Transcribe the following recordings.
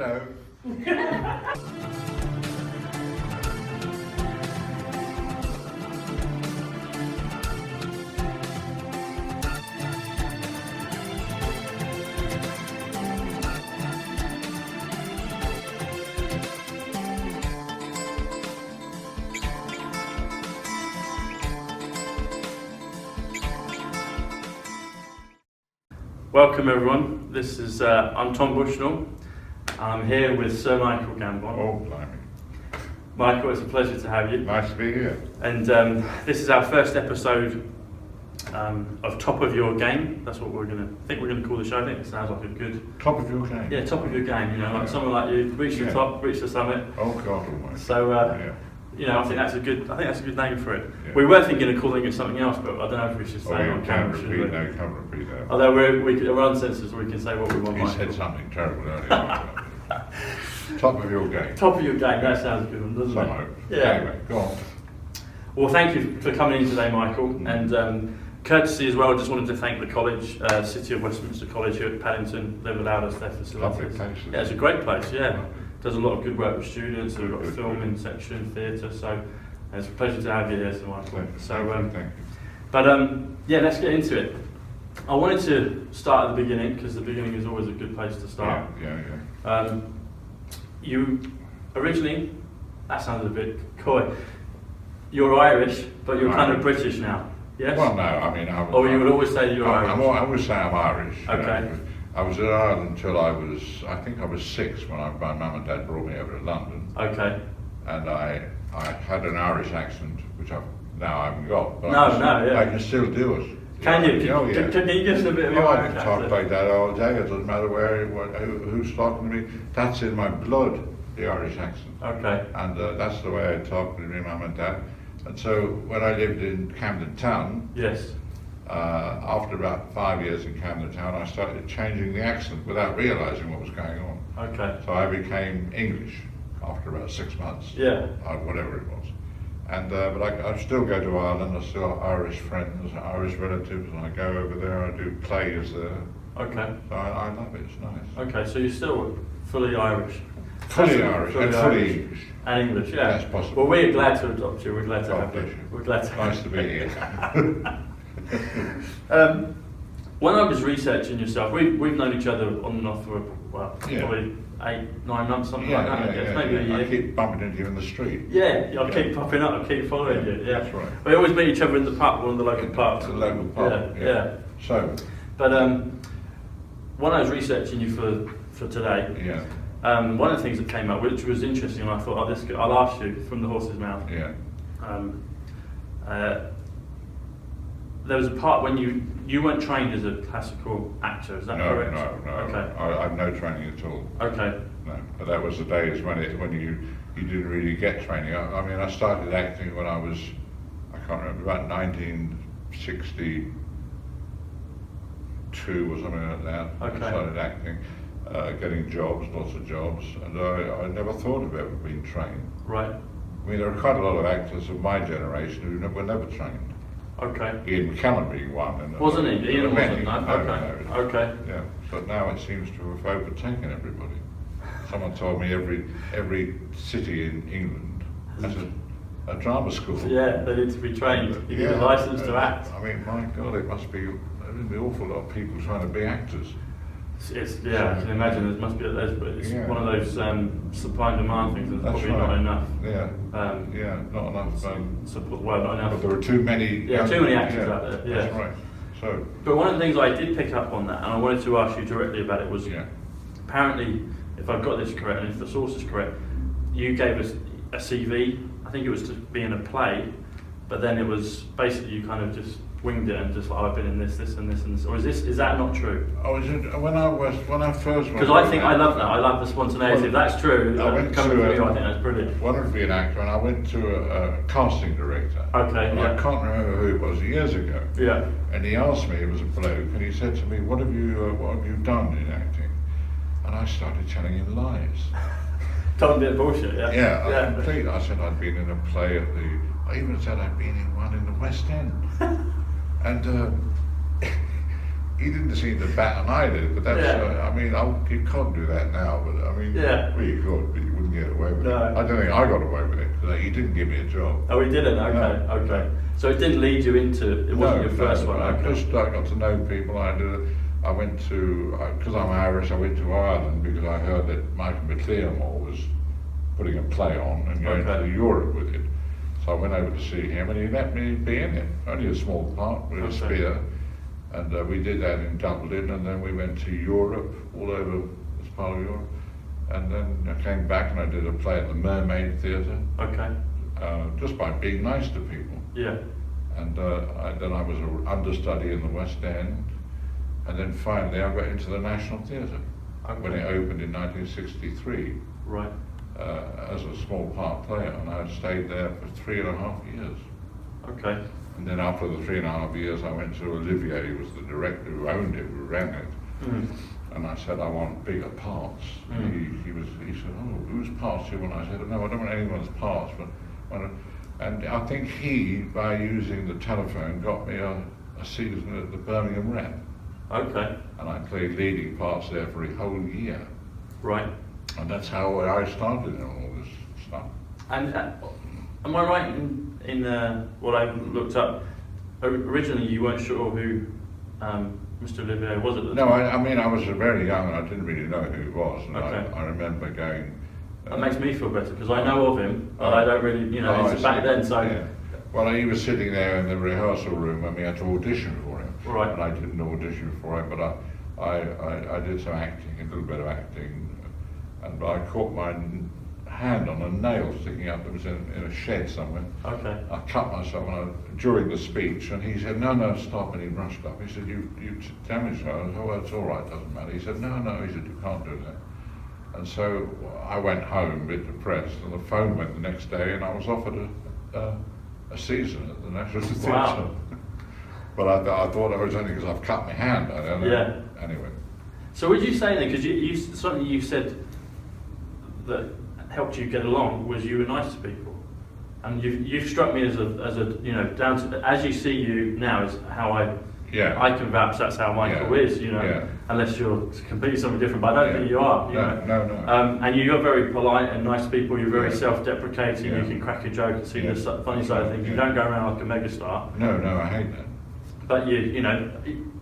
know. Welcome everyone, this is, I'm Tom Bushnell. I'm here with Sir Michael Gambon. Oh, blimey. Michael, it's a pleasure to have you. Nice to be here. And this is our first episode of Top of Your Game. That's what we're going to call the show. I think it sounds like a good... Top of your game? Yeah, top of your game, you know, like someone like you, reach the top, reach the summit. Oh God almighty. So, you know, I think that's a good name for it. Yeah. We were thinking of calling it something else, but I don't know if we should say it on camera. No, can't repeat that. Although we're uncensored, so we can say what we want. You said something terrible earlier. Top of your game. Top of your game, that sounds good, doesn't it? Yeah. Anyway, go on. Well, thank you for coming in today, Michael. And courtesy as well, I just wanted to thank the college, City of Westminster College here at Paddington. They've allowed us their facilities. Lovely place. Yeah, it's a great place, yeah. Does a lot of good work with students. We've got a filming section, theatre, so it's a pleasure to have you here, Sir Michael. Thank you. But yeah, let's get into it. I wanted to start at the beginning, because the beginning is always a good place to start. Yeah. You originally, that sounded a bit coy, you're Irish, but you're kind of British now, yes? Well, no, I mean... Or you would always say you're Irish? I always say I'm Irish. Okay. I was in Ireland until I think I was 6 when my mum and dad brought me over to London. Okay. And I had an Irish accent, which I haven't got. But I can still do it. Can you? Oh, yeah. Can you give us a bit of your I Irish can talk accent? like that all day. It doesn't matter who's talking to me. That's in my blood, the Irish accent. Okay. And that's the way I talk with my mum and dad. And so when I lived in Camden Town, yes. After about 5 years in Camden Town, I started changing the accent without realising what was going on. Okay. So I became English after about 6 months. Yeah. Whatever it was. And but I still go to Ireland. I still have Irish friends, Irish relatives, and I go over there. I do plays there. Okay. So I love it. It's nice. Okay, so you're still fully Irish. Fully Irish and fully English. And English, yeah. That's possible. Well, we're glad to adopt you. We're glad to have you. We're glad to. Nice to be here. When I was researching yourself, we've known each other on and off for probably 8-9 months, something like that. I guess. Maybe a year. I keep bumping into you in the street. Yeah, I keep popping up. I keep following you. Yeah, that's right. We always meet each other in the pub, one of the local pubs. The local pub. Yeah. So. But when I was researching you for today. Yeah. One of the things that came up, which was interesting, and I thought, I'll ask you from the horse's mouth. Yeah. There was a part when you weren't trained as a classical actor, is that correct? No. Okay. I had no training at all. Okay. No, but that was the days when you didn't really get training. I mean, I started acting when I was, I can't remember, about 1962 or something like that. Okay. I started acting. Getting jobs, lots of jobs, and I never thought of ever being trained. Right. I mean, there are quite a lot of actors of my generation who were never trained. Okay. Ian McKellen being one. Wasn't he? Ian wasn't. No. Okay. Yeah, but now it seems to have overtaken everybody. Someone told me every city in England has a drama school. Yeah, they need to be trained. You need a license to act. I mean, my God, it must be an awful lot of people trying to be actors. I can imagine there must be it's one of those supply and demand things, and there's probably not enough. Not enough. Support, not enough. But there are too many. Too many actors out there. Yeah, that's right. So. But one of the things I did pick up on that, and I wanted to ask you directly about it, was apparently, if I've got this correct, and if the source is correct, you gave us a CV. I think it was to be in a play, but then it was basically you kind of just winged it and just like, I've been in this and this, or is that not true? Oh, is it, when I first went... Because I think I love that, I love the spontaneity. If that's true, coming from you, I think that's brilliant. I wanted to be an actor, and I went to a casting director. Okay, I can't remember who it was, years ago. Yeah. And he asked me, it was a bloke, and he said to me, what have you done in acting? And I started telling him lies. Told him a bit of bullshit, yeah? Yeah, I said I'd been in a play I even said I'd been in one in the West End. And he didn't seem to bat an eyelid, but that's, I mean, you can't do that now, but I mean, well, you could, but you wouldn't get away with it. I don't think I got away with it, because he didn't give me a job. Oh, he didn't? Okay, okay. So it didn't lead you into, it wasn't your first one? I just got to know people. I went to, because I'm Irish, I went to Ireland because I heard that Michael McKellon was putting a play on and going to Europe with it. So I went over to see him and he let me be in it. Only a small part with a spear. And we did that in Dublin, and then we went to Europe, all over this part of Europe. And then I came back and I did a play at the Mermaid Theatre. Okay. Just by being nice to people. Yeah. And then I was an understudy in the West End. And then finally I got into the National Theatre when it opened in 1963. Right. As a small part player, and I stayed there for 3.5 years. Okay. And then after the 3.5 years, I went to Olivier, who was the director who owned it, who ran it, and I said, I want bigger parts. He said, oh, whose parts do you want? I said, no, I don't want anyone's parts, but and I think he, by using the telephone, got me a season at the Birmingham Rep. Okay. And I played leading parts there for a whole year. Right. And that's how I started in all this stuff. And am I right in what I looked up? Originally, you weren't sure who Mr. Olivier was at the time? No, I mean, I was very young and I didn't really know who he was. And okay. I remember going... that makes me feel better, because I know of him, but I don't really, you know, it's back then, so... Yeah. Well, he was sitting there in the rehearsal room and we had to audition for him. Right. And I didn't audition for him, but I did some acting, a little bit of acting. And I caught my hand on a nail sticking up that was in a shed somewhere. Okay. I cut myself during the speech, and he said, no, stop, and he rushed up. He said, you damaged her. I said, oh, it's all right, doesn't matter. He said, no, he said, you can't do that. And so I went home a bit depressed, and the phone went the next day, and I was offered a season at the National Theatre. Wow. But I thought it was only because I've cut my hand. I don't know. Yeah. Anyway. So would you say then, because something you said that helped you get along was you were nice to people, and you've struck me as a you know, down to as you see you now is how I can vouch that's how Michael is, you know, unless you're completely something different, but I don't think you are. You know? No. And you're very polite and nice people. You're very self-deprecating. You can crack a joke and see the funny side of things. You don't go around like a megastar. No, I hate that. But you know,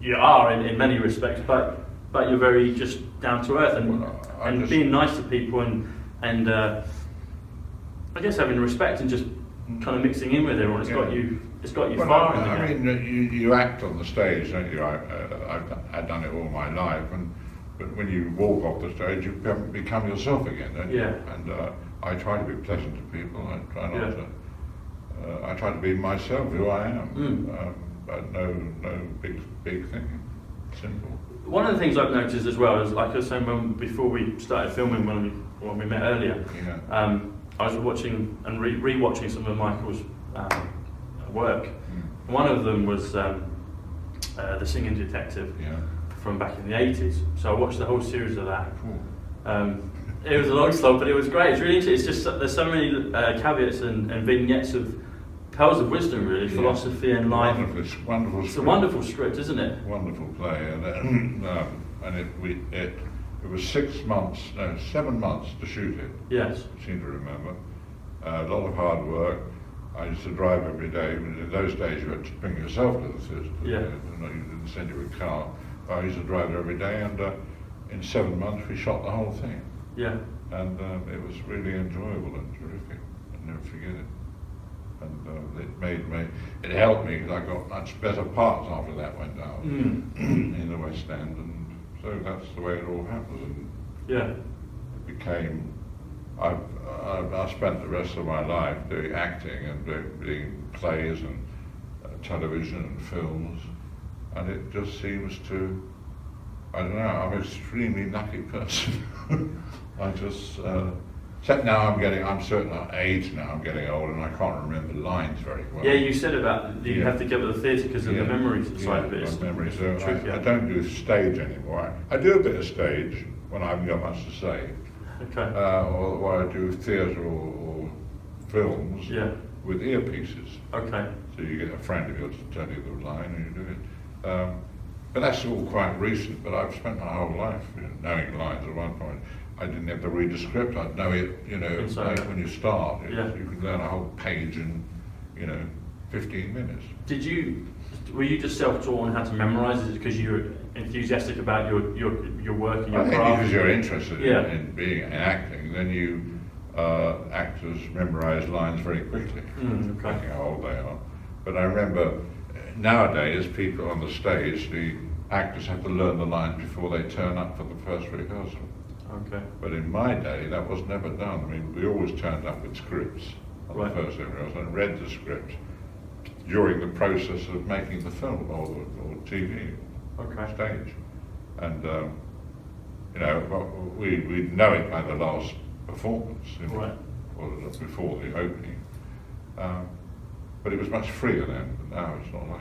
you are in many respects, but you're very just down to earth and being nice to people and I guess having respect and just kind of mixing in with everyone. It's got you far. I mean, you act on the stage, don't you? I've done it all my life, but when you walk off the stage, you become yourself again, don't you? Yeah. And I try to be pleasant to people. I try not to. I try to be myself, who I am. But no big thing. Simple. One of the things I've noticed as well is, like I was saying before we started filming, when we met earlier, I was watching and re-watching some of Michael's work. One of them was The Singing Detective from back in the 80s. So I watched the whole series of that. It was a long slog, but it was great. It's really interesting. It's just there's so many caveats and vignettes of pearls of wisdom, really, philosophy and life. Wonderful. It's a wonderful script, isn't it? Wonderful play, and it was 7 months to shoot it. Yes. I seem to remember. A lot of hard work. I used to drive every day. In those days, you had to bring yourself to the theatre. Yeah. You didn't send you a car. I used to drive every day, and in 7 months, we shot the whole thing. Yeah. And it was really enjoyable and terrific. I'll never forget it. And it helped me because I got much better parts after that went down in the West End, and so that's the way it all happened. And it became. I spent the rest of my life doing acting and doing plays and television and films, and it just seems to. I don't know. I'm an extremely lucky person. I just. Except now I'm certain at age now, I'm getting old and I can't remember lines very well. Yeah, you said about you have to get with the theatre because of the memory side of it. Memory, so I don't do stage anymore. I do a bit of stage when I haven't got much to say. Okay. Or I do theatre or films with earpieces. Okay. So you get a friend of yours to tell you the line and you do it. But that's all quite recent, but I've spent my whole life knowing lines. At one point, I didn't have to read a script. I'd know it, like when you start. You can learn a whole page in, 15 minutes. Were you just self-taught on how to memorize it because you were enthusiastic about your work and your craft? I think because you're interested in being in acting, then actors memorize lines very quickly, depending how old they are. But I remember nowadays, people on the stage, the actors have to learn the lines before they turn up for the first rehearsal. Okay. But in my day, that was never done. I mean, we always turned up with scripts on the first rehearsal and read the script during the process of making the film or TV stage. And, we know it by the last performance, or before the opening. But it was much freer then, but now it's not like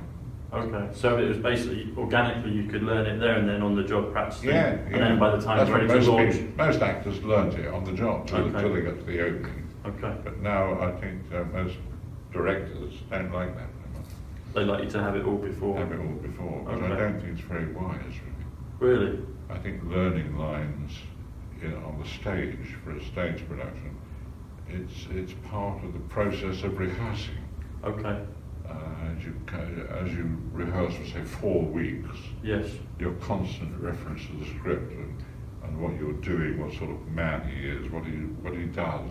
that. Okay, so it was basically organically you could learn it there and then on the job practicing. And then by the time you're ready to launch. Most actors learned it on the job until they got to the opening. Okay. But now I think most directors don't like that very much. They like you to have it all before. Have it all before, but I don't think it's very wise, really. Really? I think learning lines on the stage for a stage production, it's part of the process of rehearsing. Okay. As you rehearse for say 4 weeks, your constant reference to the script and what you're doing, what sort of man he is, what he does,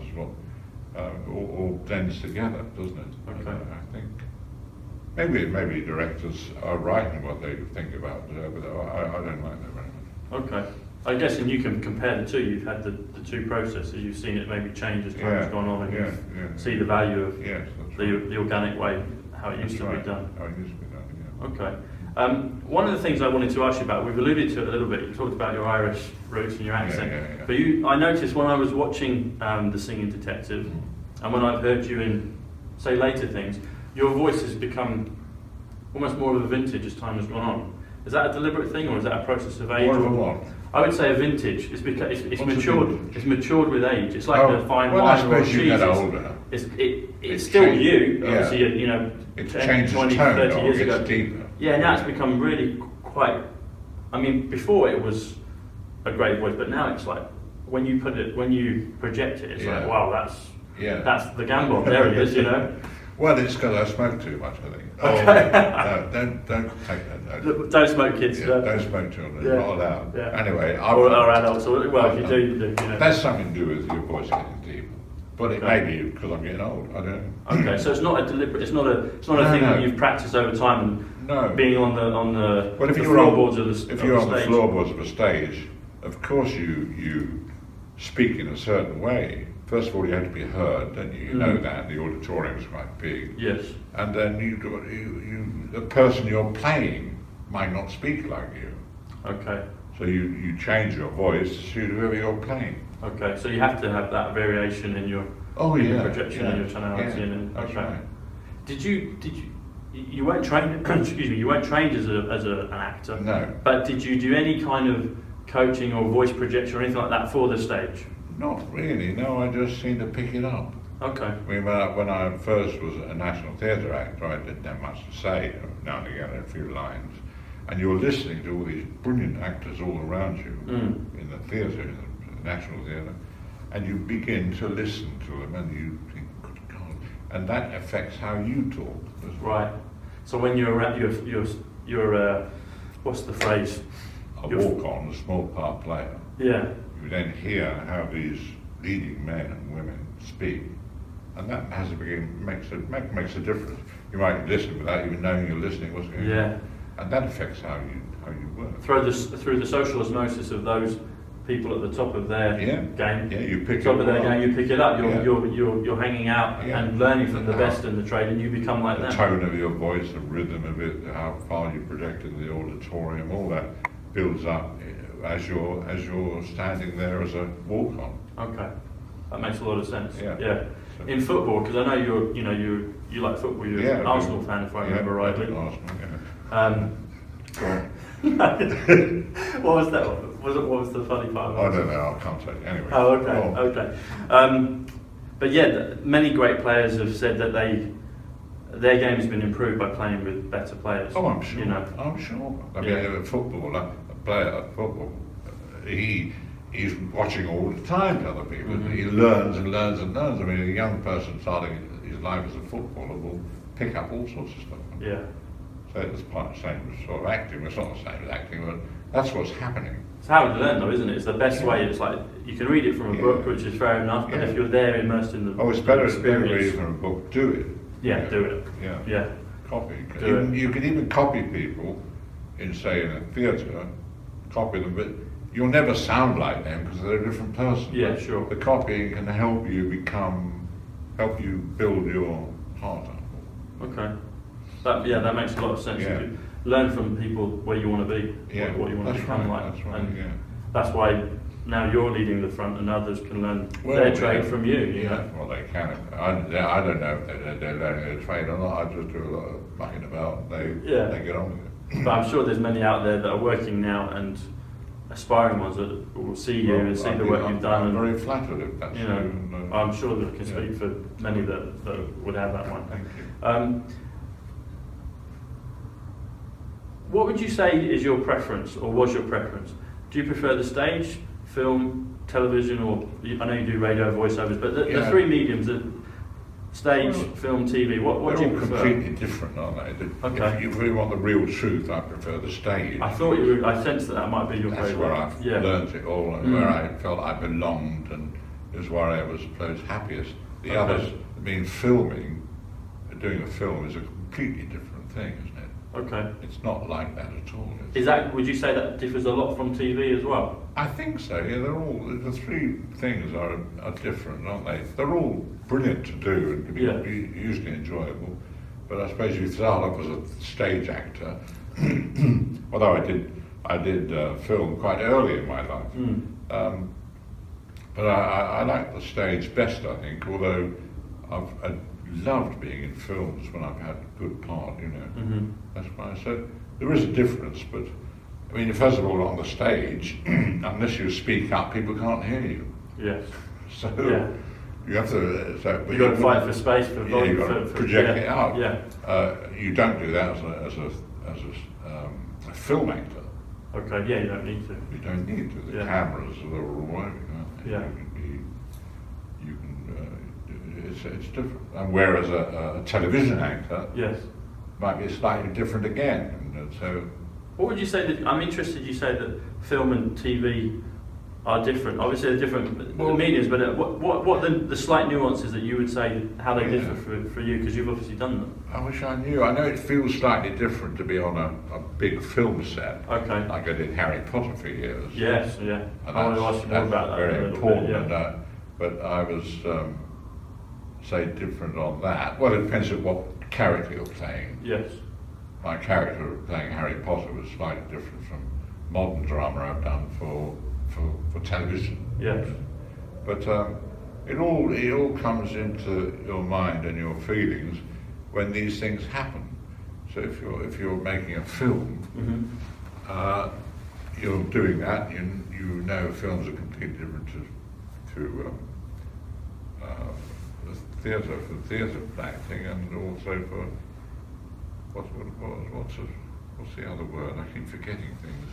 all blends together, doesn't it? Okay. I think maybe directors are right in what they think about, but I don't like that very much. Okay. I guess, and you can compare the two. You've had the two processes. You've seen it maybe change as time has gone on, and you see the value of the organic way, how it used to be done. How it used to be done. Yeah. Okay. One of the things I wanted to ask you about, we've alluded to it a little bit. You talked about your Irish roots and your accent, but I noticed when I was watching The Singing Detective, and when I've heard you in, say, later things, your voice has become almost more of a vintage as time has gone on. Is that a deliberate thing, or is that a process of age? More of a what? I would say a vintage. It's because it's matured. It's matured with age. It's like a fine wine or a cheese. You get older. It's still you. Obviously, it 10, changes 20, tone, 30 years ago. Deeper. Yeah, now it's become really quite. I mean, before it was a great voice, but now it's like when you project it, it's like, wow, that's the Gambon. There it is, Well, it's because I smoke too much, I think. Okay. No, don't take that note. Don't smoke kids. Don't smoke children. Not allowed. Yeah. Anyway, or adults. Well, if you do, you do. That's something to do with your voice getting deep. But it may be because I'm getting old. I don't know. Okay, so it's not a deliberate. It's not a thing that you've practiced over time and being on the floorboards of the stage. If you're on the floorboards of a stage, of course you speak in a certain way. First of all, you have to be heard, don't you? You know that the auditorium is quite big. Yes. And then the person you're playing might not speak like you. Okay. So you change your voice to suit whoever you're playing. Okay. So you have to have that variation in your projection and your tonality. That's right. Did you weren't trained? Excuse me. You weren't trained as an actor. No. But did you do any kind of coaching or voice projection or anything like that for the stage? Not really, no, I just seem to pick it up. Okay. When I first was a National Theatre actor, I didn't have much to say, now and again a few lines. And you're listening to all these brilliant actors all around you in the theatre, in the National Theatre, and you begin to listen to them and you think, good God, and that affects how you talk as well. Right. So when you're what's the phrase? A walk-on, a small part player. Yeah. You then hear how these leading men and women speak, and that makes a difference. You might listen without even knowing you're listening. What's going on, and that affects how you work. Through the social osmosis of those people at the top of their game. Yeah, you pick top of their game. You pick it up. You're hanging out and learning from the best in the trade, and you become like the them. The tone of your voice, the rhythm of it, how far you project in the auditorium, all that builds up as you're standing there as a walk-on. Okay, that makes a lot of sense. Yeah. So, in football, because I know you like football. You're an Arsenal fan, if I remember rightly. Arsenal, What was that? What was the funny part? I don't know. I can't say. Anyway. Oh, okay. Okay. But yeah, many great players have said that their game has been improved by playing with better players. Oh, I'm sure. You know? I'm sure. I mean, a footballer, a player at football, he's watching all the time to other people. He learns and learns and learns. I mean, a young person starting his life as a footballer will pick up all sorts of stuff. Yeah. So it's quite the same as sort of acting. It's not the same as acting, but that's what's happening. It's how you learn, though, isn't it? It's the best way. It's like you can read it from a book, which is fair enough, but if you're there immersed in the it's better to experience, read it from a book. Do it. Yeah, do it. Yeah. Copy. Do it. You can even copy people in, say, in a theatre. Copy them, but you'll never sound like them because they're a different person. Yeah, but sure. The copying can help you build your heart up. Okay. That makes a lot of sense. Yeah. You learn from people where you want to be, what you want to become like. That's right, and that's why now you're leading the front and others can learn their trade from you. You know? Well, they can. I don't know if they're learning their trade or not. I just do a lot of mucking about. They get on with it. But I'm sure there's many out there that are working now and aspiring ones that will see you and see the work you've done. I'm very flattered if that's true. I'm sure that I can speak for many that would have that one. Thank you. What would you say is your preference, or was your preference? Do you prefer the stage, film, television, or I know you do radio voiceovers, but the three mediums, stage, film, TV, what do you prefer? They're all completely different, aren't they? Okay. If you really want the real truth, I prefer the stage. I thought I sensed that might be your That's favourite. where I've learned it all, and where I felt I belonged, and it was where I was most happiest. The others, being filming, doing a film is a completely different thing, isn't it? Okay. It's not like that at all. Would you say that differs a lot from TV as well? I think so, yeah. The three things are different, aren't they? They're all brilliant to do and can be hugely enjoyable. But I suppose you start off as a stage actor, although I did film quite early in my life. But I like the stage best, I think, although I've loved being in films when I've had a good part, you know. That's why I said there is a difference, but I mean, first of all, on the stage, unless you speak up, people can't hear you. Yes. So you have to. You've got to fight for space for volume. You've got to project it out. Yeah. You don't do that as a film actor. Okay. Yeah, you don't need to. You don't need to. The cameras are all working, aren't they? Yeah. It's different. And whereas a television actor might be slightly different again. And so, what would you say that, I'm interested, you say that film and TV are different. Obviously they're different mediums, but what the slight nuances that you would say, how they differ for you, because you've obviously done them? I wish I knew. I know it feels slightly different to be on a big film set. Okay. Like I did Harry Potter for years. Yes, yeah. I want to ask you more about that. Very important. Bit, but I was, say, different on that. Well, it depends on what character you're playing. Yes. My character playing Harry Potter was slightly different from modern drama I've done for television. Yes. But it all comes into your mind and your feelings when these things happen. So if you're making a film, you're doing that. You know films are completely different to theatre, for theatre acting, and also for what's the other word? I keep forgetting things.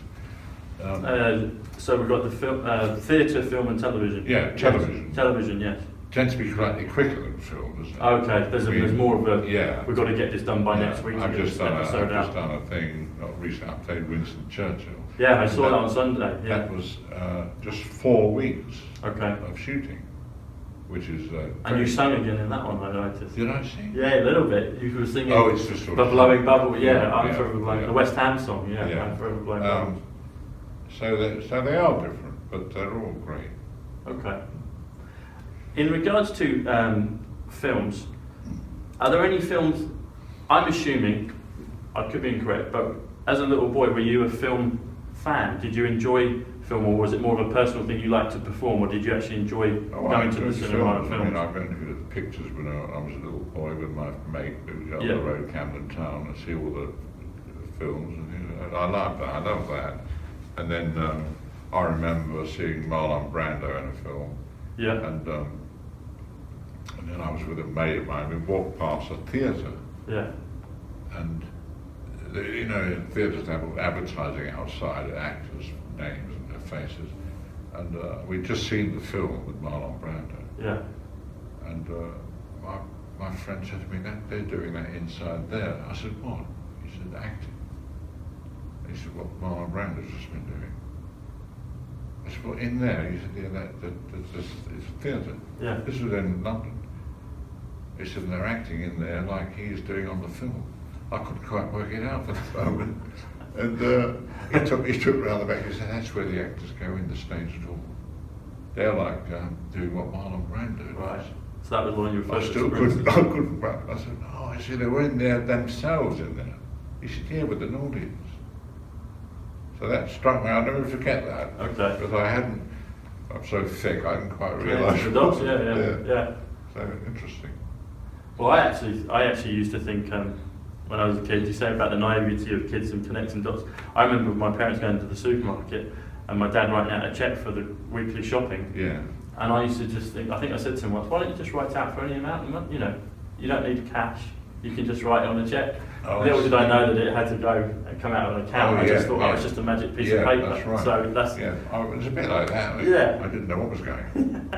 So we've got the theatre, film, and television. Yeah, television. Yes. Television, yes. Tends to be slightly quicker than film, doesn't it? Okay, there's more of a. Yeah. We've got to get this done by next week. I've just done a thing. Not recently, I played Winston Churchill. Yeah, I saw that on Sunday. Yeah. That was just 4 weeks. Okay. Of shooting, which is. And you sang again in that one, I noticed. Did I sing? Yeah, a little bit. You were singing. Oh, it's just sort of. The Blowing Bubble. Yeah, I'm forever blowing. The West Ham song. Yeah, I'm forever blowing bubbles. So they are different, but they're all great. Okay. In regards to films, are there any films? I'm assuming, I could be incorrect, but as a little boy, were you a film fan? Did you enjoy film, or was it more of a personal thing you liked to perform, or did you actually enjoy going to the cinema and films? I mean, I've been to the pictures when I was a little boy with my mate who was on the road, Camden Town, and see all the films, and I love that. I love that. And then I remember seeing Marlon Brando in a film. Yeah. And then I was with a mate of mine. We walked past a theatre Yeah. And you know, in theatres they have advertising outside actors' names and their faces. And we'd just seen the film with Marlon Brando. Yeah. And my friend said to me, they're doing that inside there. I said, what? He said, acting. He said, what Marlon Brando's just been doing. I said, well, in there? He said, yeah, it's a theatre. Yeah. This was in London. He said, and they're acting in there like he's doing on the film. I couldn't quite work it out for the moment. And he took around the back. He said, that's where the actors go in the stage door. They're like doing what Marlon Brando does. Right. So that was one of your first I couldn't. I said, oh, I said, they were in there themselves in there. He said, yeah, with an audience. So that struck me. I'll never forget that. Okay. Because I'm so thick, I didn't quite realise. Yeah. So interesting. Well, I actually used to think when I was a kid, you say about the naivety of kids and connecting dots. I remember my parents going to the supermarket and my dad writing out a cheque for the weekly shopping. Yeah. And I used to just think, I think I said to him once, why don't you just write out for any amount? You know, you don't need cash. You can just write it on a cheque. Little did I know that it had to go and come out of an account. I just thought, oh, it's just a magic piece of paper. That's right. So that's it was a bit like that. Yeah. I didn't know what was going.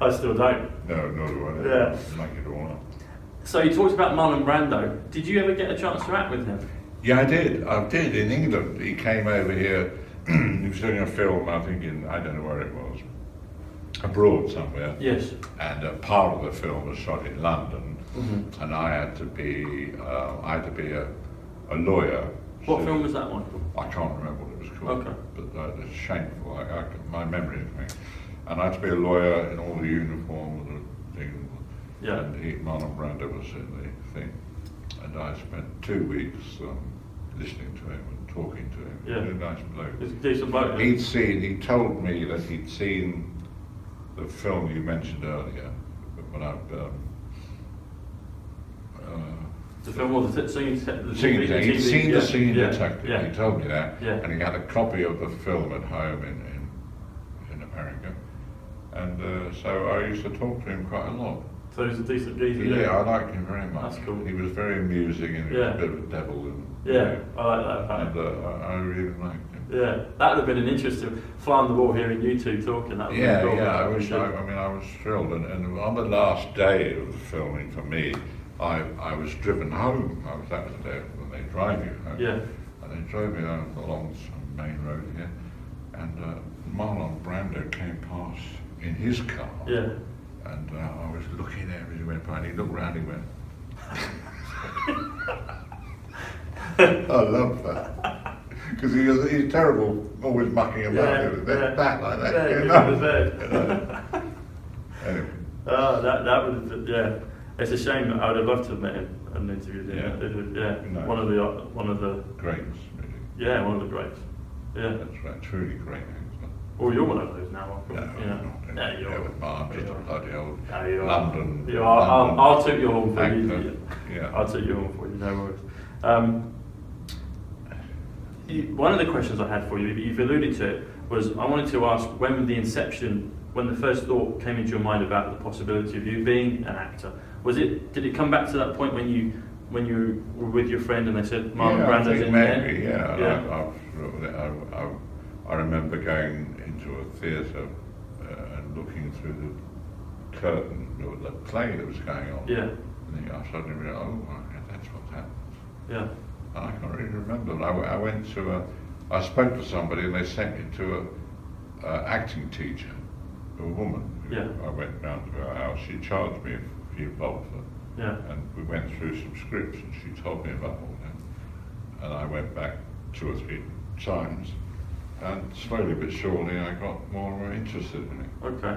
I still don't. No, nor do I. Yeah. Make it all up. So you talked about Marlon Brando. Did you ever get a chance to act with him? Yeah, I did in England. He came over here. He was doing a film, I think I don't know where it was, abroad somewhere. Yes. And part of the film was shot in London, mm-hmm. and I had to be a lawyer. What film was that one? I can't remember what it was called. Okay. But it's shameful. My memory is me. And I had to be a lawyer in all the uniforms and things. Yeah. And Marlon Brando was in the thing, and I spent 2 weeks listening to him and talking to him. Yeah. He was a nice bloke. He's a decent bloke. He told me that he'd seen the film you mentioned earlier, when the film or the singing he'd seen the Singing Detective. Yeah. He told me that, yeah. And he had a copy of the film at home in America, and so I used to talk to him quite a lot. So he's a decent geezer. Yeah, I liked him very much. That's cool. He was very amusing, and he was a bit of a devil. And, I like that. And I really liked him. Yeah, that would have been an interesting fly on the wall hearing you two talking. That would yeah, cool. yeah. I was thrilled, and on the last day of the filming for me, I was driven home. That was the day when they drive you home. Yeah. And they drove me along some main road here, and Marlon Brando came past in his car. Yeah. And I was looking there as he went by, and he looked round, he went. I love that. Because he's terrible, always mucking about. That like that. Anyway. Oh, that would have been, It's a shame. I would have loved to have met him and interviewed him. No. One of the greats, really. Yeah, one of the greats. Yeah. That's right. Truly great actor. Well, you're one of those now, Michael. No, you're I'm just a bloody old London. You are. I'll toot your horn for you. Yeah. I'll toot your horn for you. No worries. One of the questions I had for you, you've alluded to it, was I wanted to ask when the first thought came into your mind about the possibility of you being an actor. Did it come back to that point when you were with your friend and they said Marlon Brando's in there? I remember going into a theatre and looking through the curtain of the play that was going on. Yeah. And I suddenly realised, that's what's happened. Yeah. And I can't really remember. I spoke to somebody and they sent me to an acting teacher, a woman. I went round to her house. She charged me a few bob for. Yeah. And we went through some scripts and she told me about all that. And I went back 2 or 3 times. And slowly but surely I got more and more interested in it. Okay.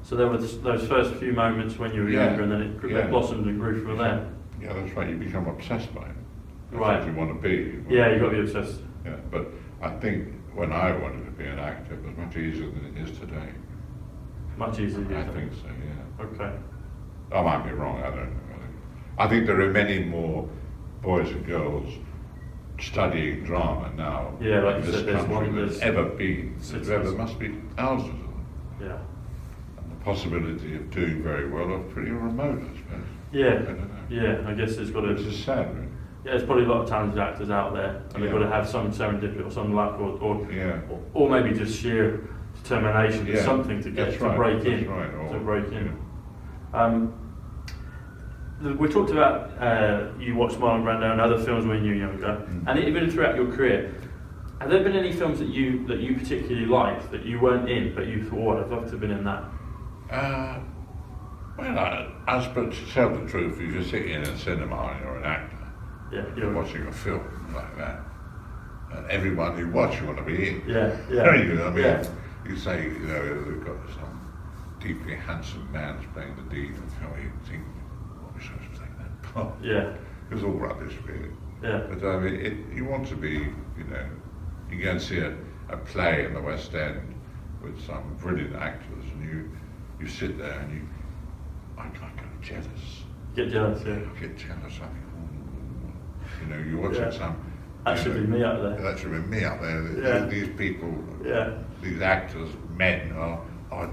So there were those first few moments when you were younger and then it blossomed and grew from there. Yeah, that's right. You become obsessed by it. That's right. what you want to be. You've got to be obsessed. Yeah, but I think when I wanted to be an actor, it was much easier than it is today. Much easier? I think so, yeah. Okay. I might be wrong, I don't know. I think there are many more boys and girls studying drama now like in this country than there's ever been. There must be thousands of them. Yeah. And the possibility of doing very well are pretty remote, I suppose. Yeah. I don't know. Yeah, I guess it's got to. Which is sad, really. Yeah, there's probably a lot of talented actors out there, and they've got to have some serendipity or some luck, or maybe just sheer determination, something to get to break in. Right. To break in. We talked about you watched Marlon, Brando and other films when you were younger, and even throughout your career. Have there been any films that you particularly liked that you weren't in, but you thought, oh, I'd love to have been in that? Well, I suppose to tell the truth, if you're sitting in a cinema and you're an actor, you're watching a film like that, and everyone you watch you want to be in. Yeah. You know what I mean? You say, they've got some deeply handsome man playing the lead of the film, you think, what are we supposed to take that part? Yeah. It was all rubbish, really. Yeah. But I mean, you want to be, you go and see a play in the West End with some brilliant actors, and you sit there and I get jealous. Get jealous, yeah. I get jealous. I think, you're watching some. That should be me up there. That should be me up there. These people, these actors, men are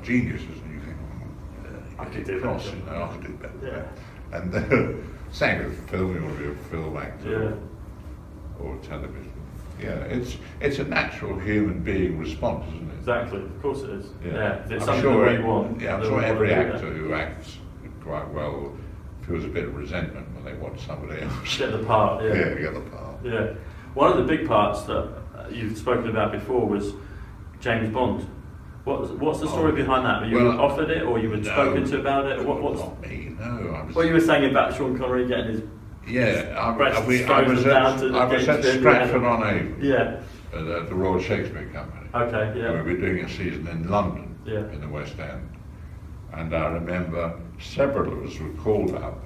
geniuses, and you think, I could do better. I could do better. Yeah. And same with filming, or be a film actor or television. Yeah, it's a natural human being response, isn't it? Exactly, of course it is. Yeah, if it's something that we want. Yeah, I'm sure every actor who acts quite well feels a bit of resentment when they watch somebody else. Get the part, get the part. Yeah. One of the big parts that you've spoken about before was James Bond. What's the story behind that? You were offered it, or you were spoken to about it? What's not me? No, What you were saying about Sean Connery getting his I was at Stratford-on-Avon. Yeah. At the Royal Shakespeare Company. Okay. Yeah. We were doing a season in London. In the West End, and I remember several of us were called up.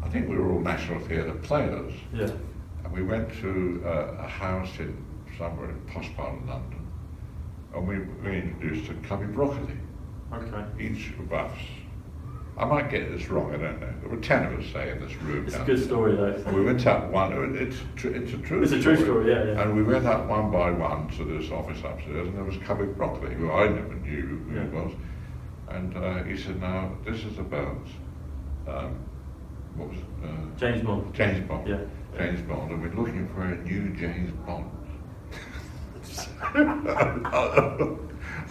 I think we were all National Theatre players. Yeah. And we went to a house somewhere in posh part of London, and we were introduced to Cubby Broccoli. Okay. Each of us. I might get this wrong, I don't know. There were 10 of us, say, in this room. It's a good story, though. And we went up it's a true story. It's a true story, yeah. And we went up one by one to this office upstairs, and there was Cubby Broccoli, who I never knew who he was. And he said, now, this is about, what was it? James Bond. James Bond. Yeah. James Bond, and we're looking for a new James Bond.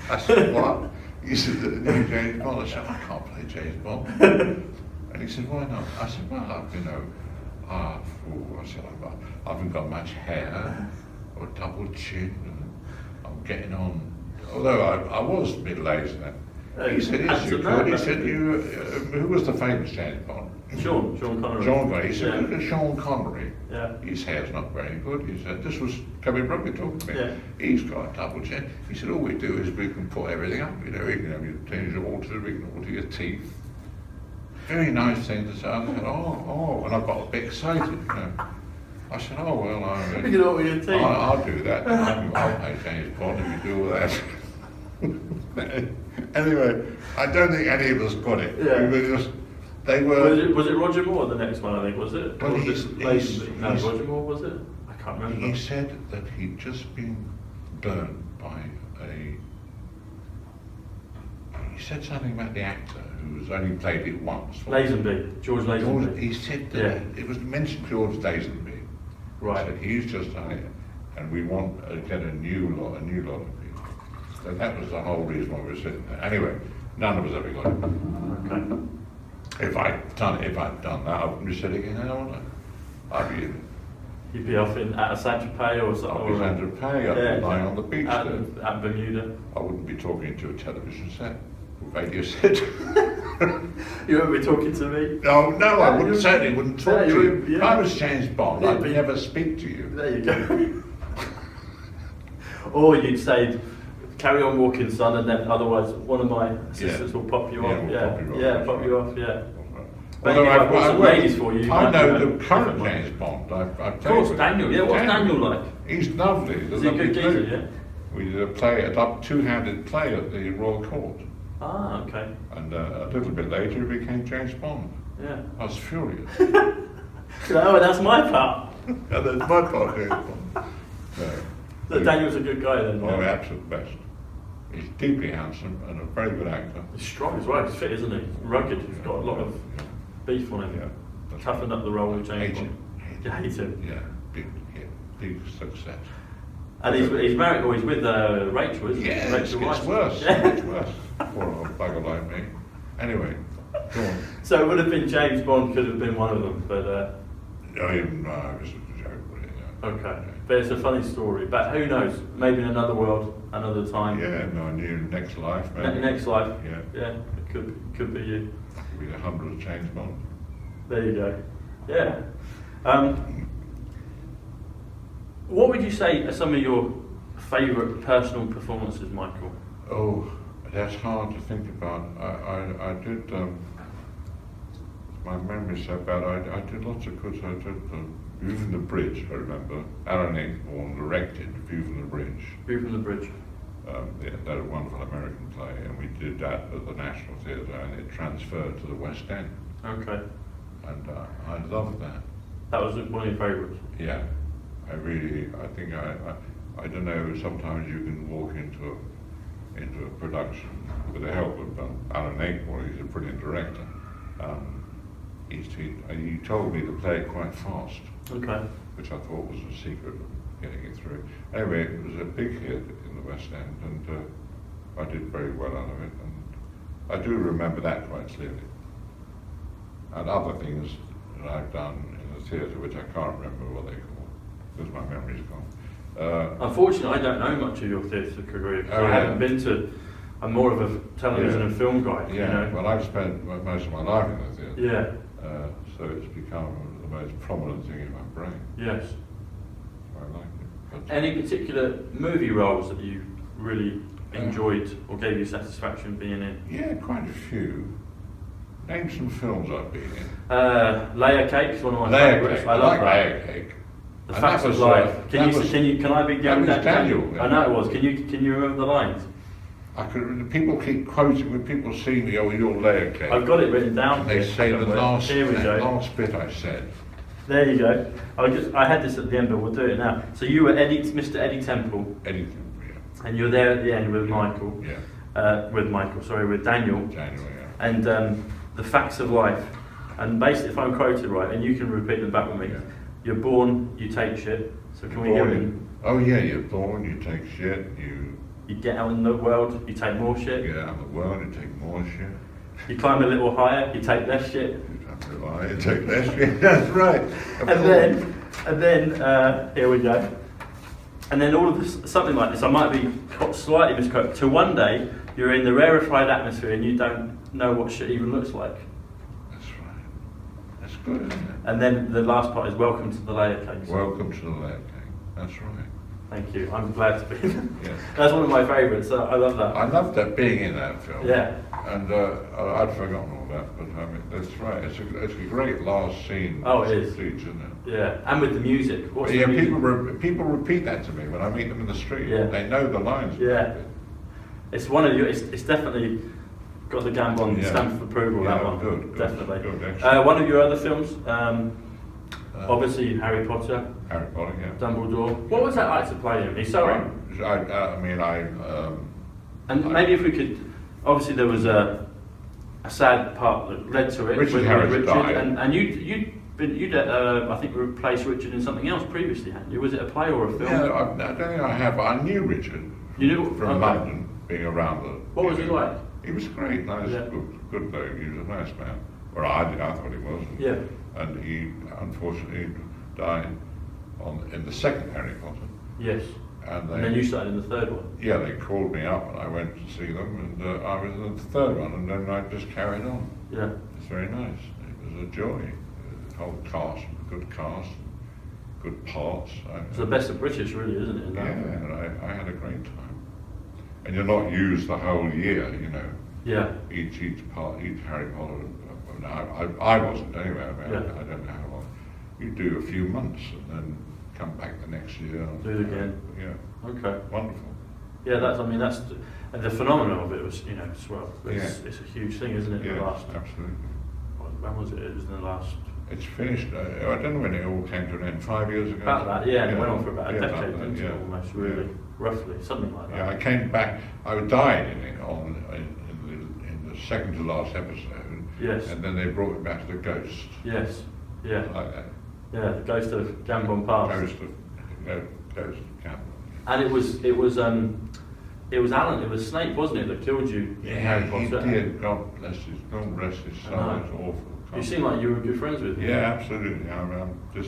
I said, what? He said, the new James Bond. I said, I can't play James Bond. And he said, why not? I said, well, I said, I haven't got much hair or a double chin. And I'm getting on. Although I was middle-aged then. He said, yes, you could. He said, who was the famous James Bond? Sean Connery. Sean Connery. He said, look at Sean Connery. Yeah. His hair's not very good. He said, this was Cubby Broccoli talking to me. Yeah. He's got a double chin. He said, all we do is we can put everything up. We can have your tinge of water, we can alter your teeth. Very nice thing to say. I said, and I got a bit excited. I said, oh, well, I'll do that. I'll play James Bond if you do all that. Anyway, I don't think any of us got it. Yeah. We were just, they were. Was it Roger Moore, the next one, I think, was it? Well, Roger Moore, was it? I can't remember. He said that he'd just been burned by he said something about the actor who's only played it once. Lazenby, George Lazenby. He said that it was mentioned George Lazenby. Right. He said he's just done it, and we want to get a new lot of people. So that was the whole reason why we were sitting there. Anyway, none of us ever got it. Okay. If I'd done that, I wouldn't be sitting in there, would I? I'd be in. You'd be off at Saint-Tropez or something. I'd be Saint-Tropez, I'd be lying on the beach there. At Bermuda. I wouldn't be talking to a television set, or radio set. You wouldn't be talking to me? No, I certainly wouldn't talk to you. If I was James Bond, I'd never speak to you. There you go. Or you'd say, carry on walking, son, and then otherwise one of my assistants will pop you off. Pop you off. But although I've got some ladies for you. I know the current James Bond. Of course, Daniel. Yeah, what's Daniel like? He's lovely. Is he a good geezer, yeah? We did a two-handed play at the Royal Court. Ah, okay. And a little bit later, he became James Bond. Yeah. I was furious. That's my part. That's my part, James Bond. So Daniel's a good guy then? Oh, absolute best. He's deeply handsome and a very good actor. He's strong as well. He's fit, isn't he? Rugged. He's got a lot of beef on him. Yeah. Toughened up the role with James Bond. You hate him. Yeah, big hit, big success. And he's married, or he's with Rachel, isn't he? Yeah, Rachel it's worse. Yeah. It's worse. Poor old bugger like me. Anyway, go on. So it would have been James Bond, could have been one of them, but... No, it was a joke, really. Yeah. Okay, but it's a funny story. But who knows? Maybe in another world, another time. Yeah, no, new next life, maybe. Next life. Yeah. Yeah, it could be you. Could be the 100th James Bond. There you go. Yeah. What would you say are some of your favourite personal performances, Michael? Oh, that's hard to think about. I did. My memory's so bad. I did lots of good. I did View from the Bridge. I remember Alan Ayckbourn directed View from the Bridge. View from the Bridge. Yeah, that was a wonderful American play, and we did that at the National Theatre, and it transferred to the West End. Okay. And I loved that. That was one of your favourites. Yeah, I think I don't know. Sometimes you can walk into a production with the help of Alan Ayckbourn. He's a brilliant director. He told me to play it quite fast, okay, which I thought was a secret of getting it through. Anyway, it was a big hit in the West End, and I did very well out of it. And I do remember that quite clearly. And other things that I've done in the theatre, which I can't remember what they call, because my memory's gone. Unfortunately, I don't know much of your theatre career, because I haven't been to. I'm more of a television and film guy. Yeah, you know? Well, I've spent most of my life in the theatre. Yeah. So it's become the most prominent thing in my brain. Yes. I like it. But any particular movie roles that you really enjoyed or gave you satisfaction being in? Yeah, quite a few. Name some films I've been in. Layer Cake is one of my favourites. I love that. Layer Cake. The Facts of Life. Can I be going that was Daniel? I know it was. Can you remember the lines? People keep quoting when people see me. Oh, you're Layer Cake. I've got it written down. And they say the last bit I said. There you go. I had this at the end, but we'll do it now. So you were Mr. Eddie Temple. Eddie Temple, yeah. And you're there at the end with Michael. Yeah. With Daniel. Daniel, yeah. And the Facts of Life. And basically, if I'm quoted right, and you can repeat them back with me. Yeah. You're born, you take shit. So can we hear them? Oh yeah, you're born, you take shit, You get out in the world, you take more shit. You get out in the world, you take more shit. You climb a little higher, you take less shit. You climb a little higher, you take less shit. That's right. And then here we go. And then all of this, something like this, I might be slightly misquoted. To one day, you're in the rarefied atmosphere and you don't know what shit even looks like. That's right. That's good, isn't it? And then the last part is Welcome to the Layer Cake. Welcome to the Layer Cake. That's right. Thank you. I'm glad to be there. Yeah. That's one of my favourites. So I love that. I loved that being in that film. Yeah. And I'd forgotten all that, but I mean, that's right. It's a great last scene. Oh, it is. Stage, isn't it? Yeah. And with the music. What's the music? People repeat that to me when I meet them in the street. Yeah. They know the lines. Yeah. It's one of you. It's definitely got the Gambon stamp of approval. Yeah, that one. Good. Definitely. Good, one of your other films. Obviously, Harry Potter. Harry Potter, yeah. Dumbledore. What was that like to play him? He's so And maybe if we could, obviously there was a sad part that led to it. Richard Harris died. And you'd I think replaced Richard in something else previously, hadn't you? Was it a play or a film? Yeah, I don't think I have, but I knew Richard. You knew from London, being around the. What was he like? He was great, nice, good bloke. He was a nice man. Well, I thought he was. Yeah. And he unfortunately died in the second Harry Potter. Yes. And then you started in the third one. Yeah, they called me up and I went to see them, and I was in the third one, and then I just carried on. Yeah. It's very nice. It was a joy. The whole cast, good cast, good parts. It's the best of British, really, isn't it? Yeah, and I had a great time. And you're not used the whole year, you know. Yeah. Each Harry Potter. I wasn't anyway. I mean, I don't know how long. You do a few months and then come back the next year. Do it again. Yeah. Okay. Wonderful. Yeah, that's the phenomenon of it was, as well. It's a huge thing, isn't it? Yeah, absolutely. When was it? It was in the last. It's finished. I don't know when it all came to an end. 5 years ago. About that, yeah. And it went on for about a decade, didn't it? Almost, really, roughly, something like that. Yeah, I came back. I died in the second to last episode. Yes. And then they brought it back to the ghost. Yes. Yeah. Like that. Yeah, the ghost of Gambon Pass. Ghost of Gambon. And it was Alan, it was Snape, wasn't it, that killed you in Harry Potter? He did. God bless his soul. It's awful. You seem like you were good friends with him. Yeah, absolutely. I was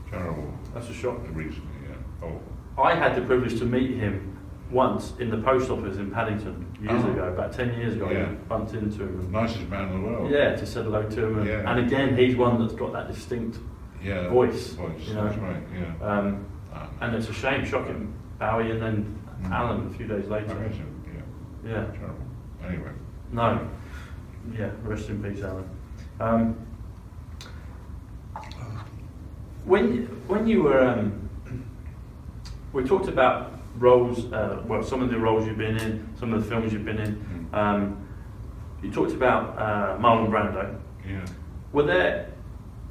terrible. That's a shock. Recently, yeah. Awful. I had the privilege to meet him once in the post office in Paddington years ago, about 10 years ago. Yeah. I bumped into him. Nicest man in the world. Yeah, to say hello to him. And again, he's one that's got that distinct voice. You know? That's right, yeah. And it's a shame, shocking. Bowie and then Alan a few days later. Amazing, yeah. Terrible. Anyway. No. Yeah, rest in peace, Alan. When you were, we talked about roles, well, some of the roles you've been in, some of the films you've been in. You talked about Marlon Brando. Yeah. Were there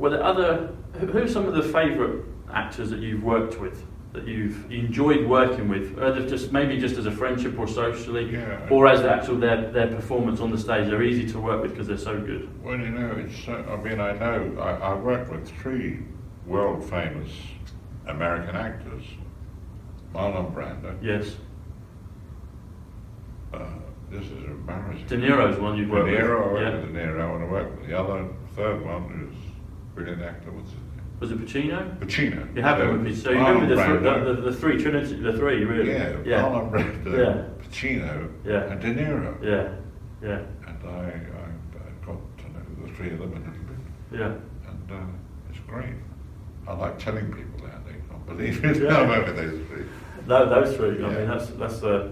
other? Who are some of the favourite actors that you've worked with, that you've enjoyed working with, either just maybe just as a friendship or socially, or as their performance on the stage? They're easy to work with because they're so good. Well, you know, I worked with 3 world famous American actors. Marlon Brando. Yes. This is embarrassing. De Niro's one you've worked with. I worked with De Niro, and I worked with the third one is brilliant actor. What's his name? Was it Pacino? Pacino. You have it with me. So you remember the three Trinity, the 3 really? Yeah. Marlon Brando, Pacino, and De Niro. Yeah. And I got to know the 3 of them a little bit. Yeah. And it's great. I like telling people that they can't believe it. I remember those 3. Those 3. I mean, that's the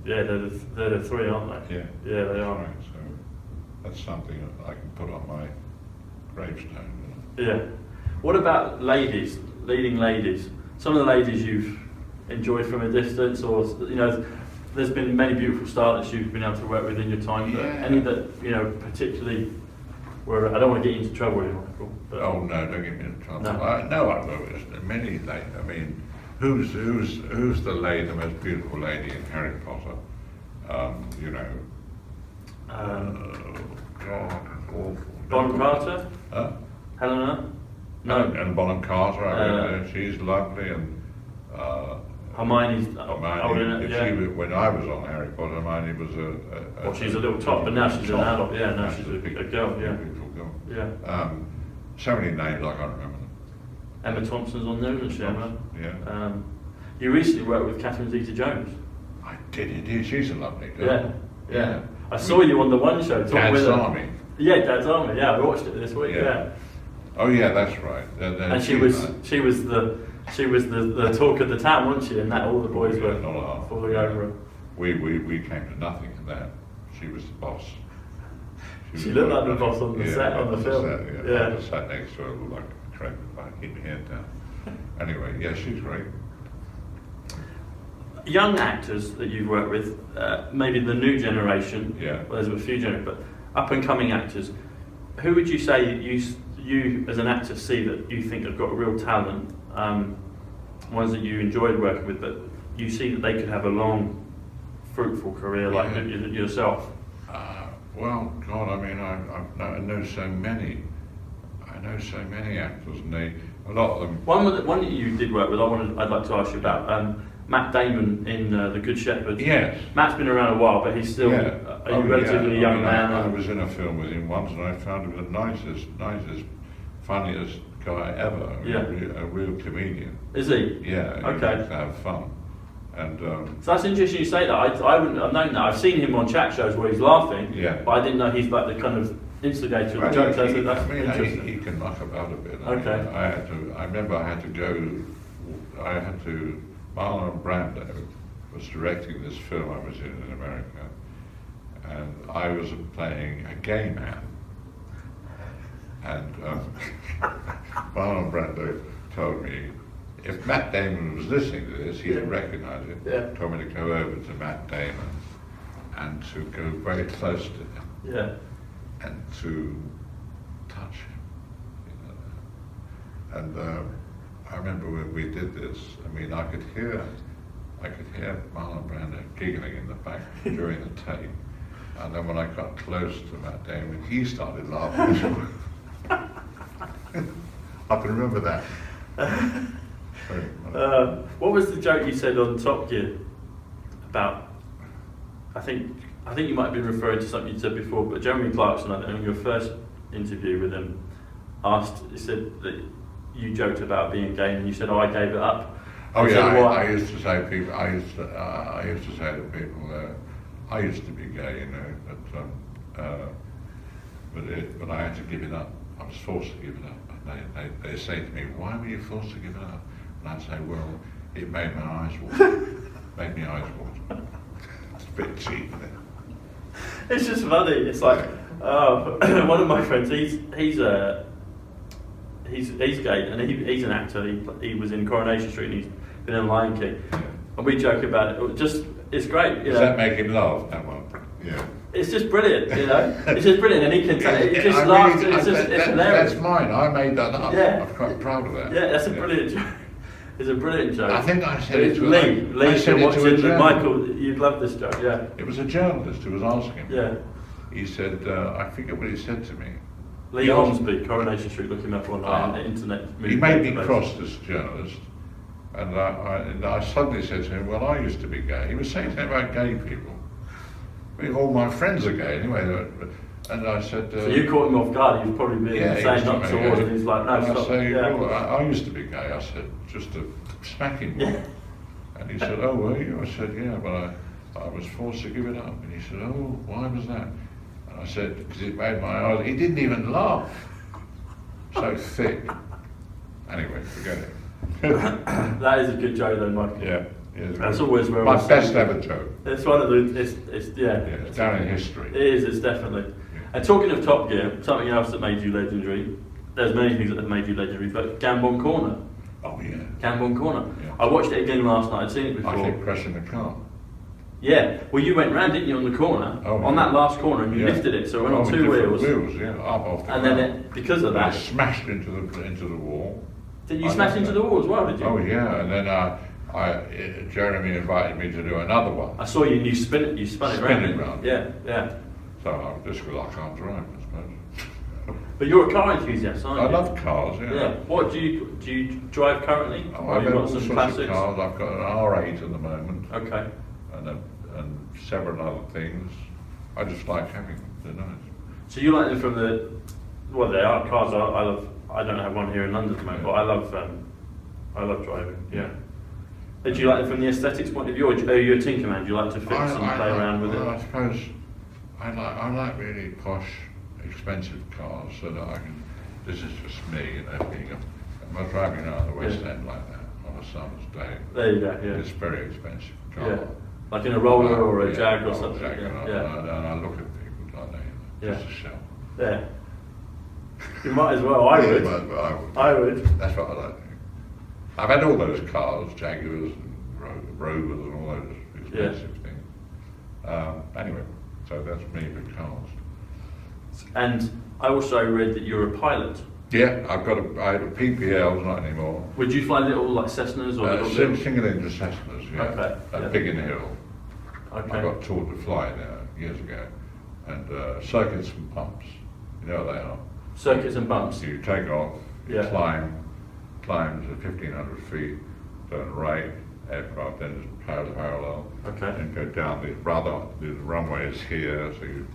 they're the 3, aren't they? Yeah. Yeah, they are. Right. So that's something that I can put on my gravestone. Yeah. What about ladies, leading ladies? Some of the ladies you've enjoyed from a distance, or there's been many beautiful starlets you've been able to work with in your time. But any that particularly were, I don't want to get you into trouble here, Michael. But oh no, don't get me into trouble. No. I will. There's many ladies. I mean, who's the lady, the most beautiful lady in Harry Potter? God, awful. Bonham Carter? Huh? Helena? No. And Bonham Carter, she's lovely, and Hermione's Hermione, when I was on Harry Potter, Hermione was she's a little top, but now she's an adult. Yeah, now she's a girl. Yeah. Beautiful girl. Yeah. So many names I can't remember them. Emma Thompson's on there, isn't she? Emma? Yeah. You recently worked with Catherine Zeta-Jones. I did indeed. She's a lovely girl. Yeah. I saw you on the One Show. Dad's Army. Yeah, Dad's Army. Yeah, we watched it this week. Yeah. Oh yeah, that's right. And she was the talk of the town, wasn't she? And that all the boys were falling over her. We came to nothing in that. She was the boss. She looked like the boss on the set, on the film. I just sat next to her, looked like a crank, like keep my head down. Anyway, yeah, she's great. Young actors that you've worked with, maybe the new generation. Yeah. Well, there's a few generations, but up and coming actors. Who would you say you as an actor see that you think have got real talent? Ones that you enjoyed working with, but you see that they could have a long, fruitful career like yourself. Well, God, I mean, I know so many. I know so many actors, and a lot of them. One that you did work with, I'd like to ask you about. Matt Damon in The Good Shepherd. Yes. Matt's been around a while, but he's still a relatively young man. I was in a film with him once, and I found him the nicest, funniest guy ever. Yeah. A real comedian. Is he? Yeah. He Okay. likes to have fun. And so that's interesting you say that. I wouldn't have known that. I've seen him on chat shows where he's laughing, but I didn't know he's like the kind of instigator of the jokes. That's interesting. He can muck about a bit. Okay. I remember Marlon Brando was directing this film I was in America, and I was playing a gay man. And Marlon Brando told me, if Matt Damon was listening to this, he'd recognise it. Yeah. Told me to go over to Matt Damon and to go very close to him. Yeah. And to touch him. And I remember when we did this, I mean, I could hear Marlon Brando giggling in the back during the tape. And then when I got close to Matt Damon, he started laughing. I can remember that. What was the joke you said on Top Gear about? I think you might have been referring to something you said before, but Jeremy Clarkson, I think, in your first interview with him, he said that you joked about being gay, and you said, "Oh, I gave it up." Oh yeah, I used to say to people, I used to say to people, I used to be gay, you know, but I had to give it up. I was forced to give it up. And they say to me, "Why were you forced to give it up?" And I'd say, "Well, it made my eyes water. Made me eyes water." It's a bit cheap, isn't it? It's just funny. It's like one of my friends. He's gay, and he's an actor. He was in Coronation Street, and he's been in Lion King. Yeah. And we joke about it. It's great. Does that make him laugh? That one? Yeah. It's just brilliant, you know. It's just brilliant, and he can tell it. He just laughs. It's hilarious. That's mine. I made that up. Yeah. I'm quite proud of that. Yeah, that's a brilliant joke. It's a brilliant joke. I think I said it to Lee. If you're watching, Michael, you'd love this joke. Yeah. It was a journalist who was asking me. Yeah. He said, I forget what he said to me. Lee Ormsby, Coronation Street, look him up on the internet. He made me cross this journalist, and I suddenly said to him, "Well, I used to be gay." He was saying something about gay people. All my friends are gay anyway. And I said... so you caught him off guard. He was probably being saying not towards, and he's like, "No, and stop." I say, "Well, I used to be gay." I said, just to smack him. Yeah. And he said, "Oh, were you?" I said, "Yeah, but I was forced to give it up." And he said, "Oh, why was that?" And I said, "Because it made my eyes..." He didn't even laugh. So thick. Anyway, forget it. That is a good joke though, Mike. Yeah. That's always where my best ever joke. It's one of the, it's it's down in history. It is, it's definitely. Yeah. And talking of Top Gear, something else that made you legendary, there's many things that have made you legendary, but Gambon Corner. Oh yeah. Gambon Corner. Yeah. I watched it again last night, I'd seen it before. I kept crashing the car. Yeah, well you went round, didn't you, on the corner, on that last corner, and you lifted it, so it went on two wheels. Yeah, up off the and ground. then it, because of that... I smashed into the wall. Did you smash into the wall as well, did you? Oh yeah, and then Jeremy invited me to do another one. I saw you and you spun it round. Yeah, yeah. So I just because I can't drive, I suppose. But you're a car enthusiast, aren't you? I love cars, yeah. Yeah. What do you drive currently? Oh, I've got all sorts of cars. I've got an R8 at the moment. Okay. And several other things. I just like having them. They're nice. So you like them from the... Well, they are cars. I love. I don't have one here in London at the moment, but I love driving. Yeah. Do you like it from the aesthetics point of view, or are you a tinker man? Do you like to fix and play around with it? I suppose I like really posh, expensive cars, so that I can. This is just me, you know, I'm not driving out the West End like that on a summer's day. There you go. Yeah. It's very expensive car. Yeah. Like in a roller or a Jag or something. Jag, and I look at people like that. Just a shell. Yeah. You might as well. I would. I would. That's what I like. I've had all those cars, Jaguars and Rovers and all those expensive things. Anyway, so that's me with cars. And I also read that you're a pilot. Yeah, I have a PPLs, not anymore. Would you fly little like Cessnas or single engine Cessnas, yeah. Okay. At Biggin Hill. Okay. I got taught to fly there years ago. And circuits and bumps, you know what they are. Circuits and bumps. You take off, you climb to 1,500 feet, turn right, aircraft then is parallel, and go down the runway is here, so you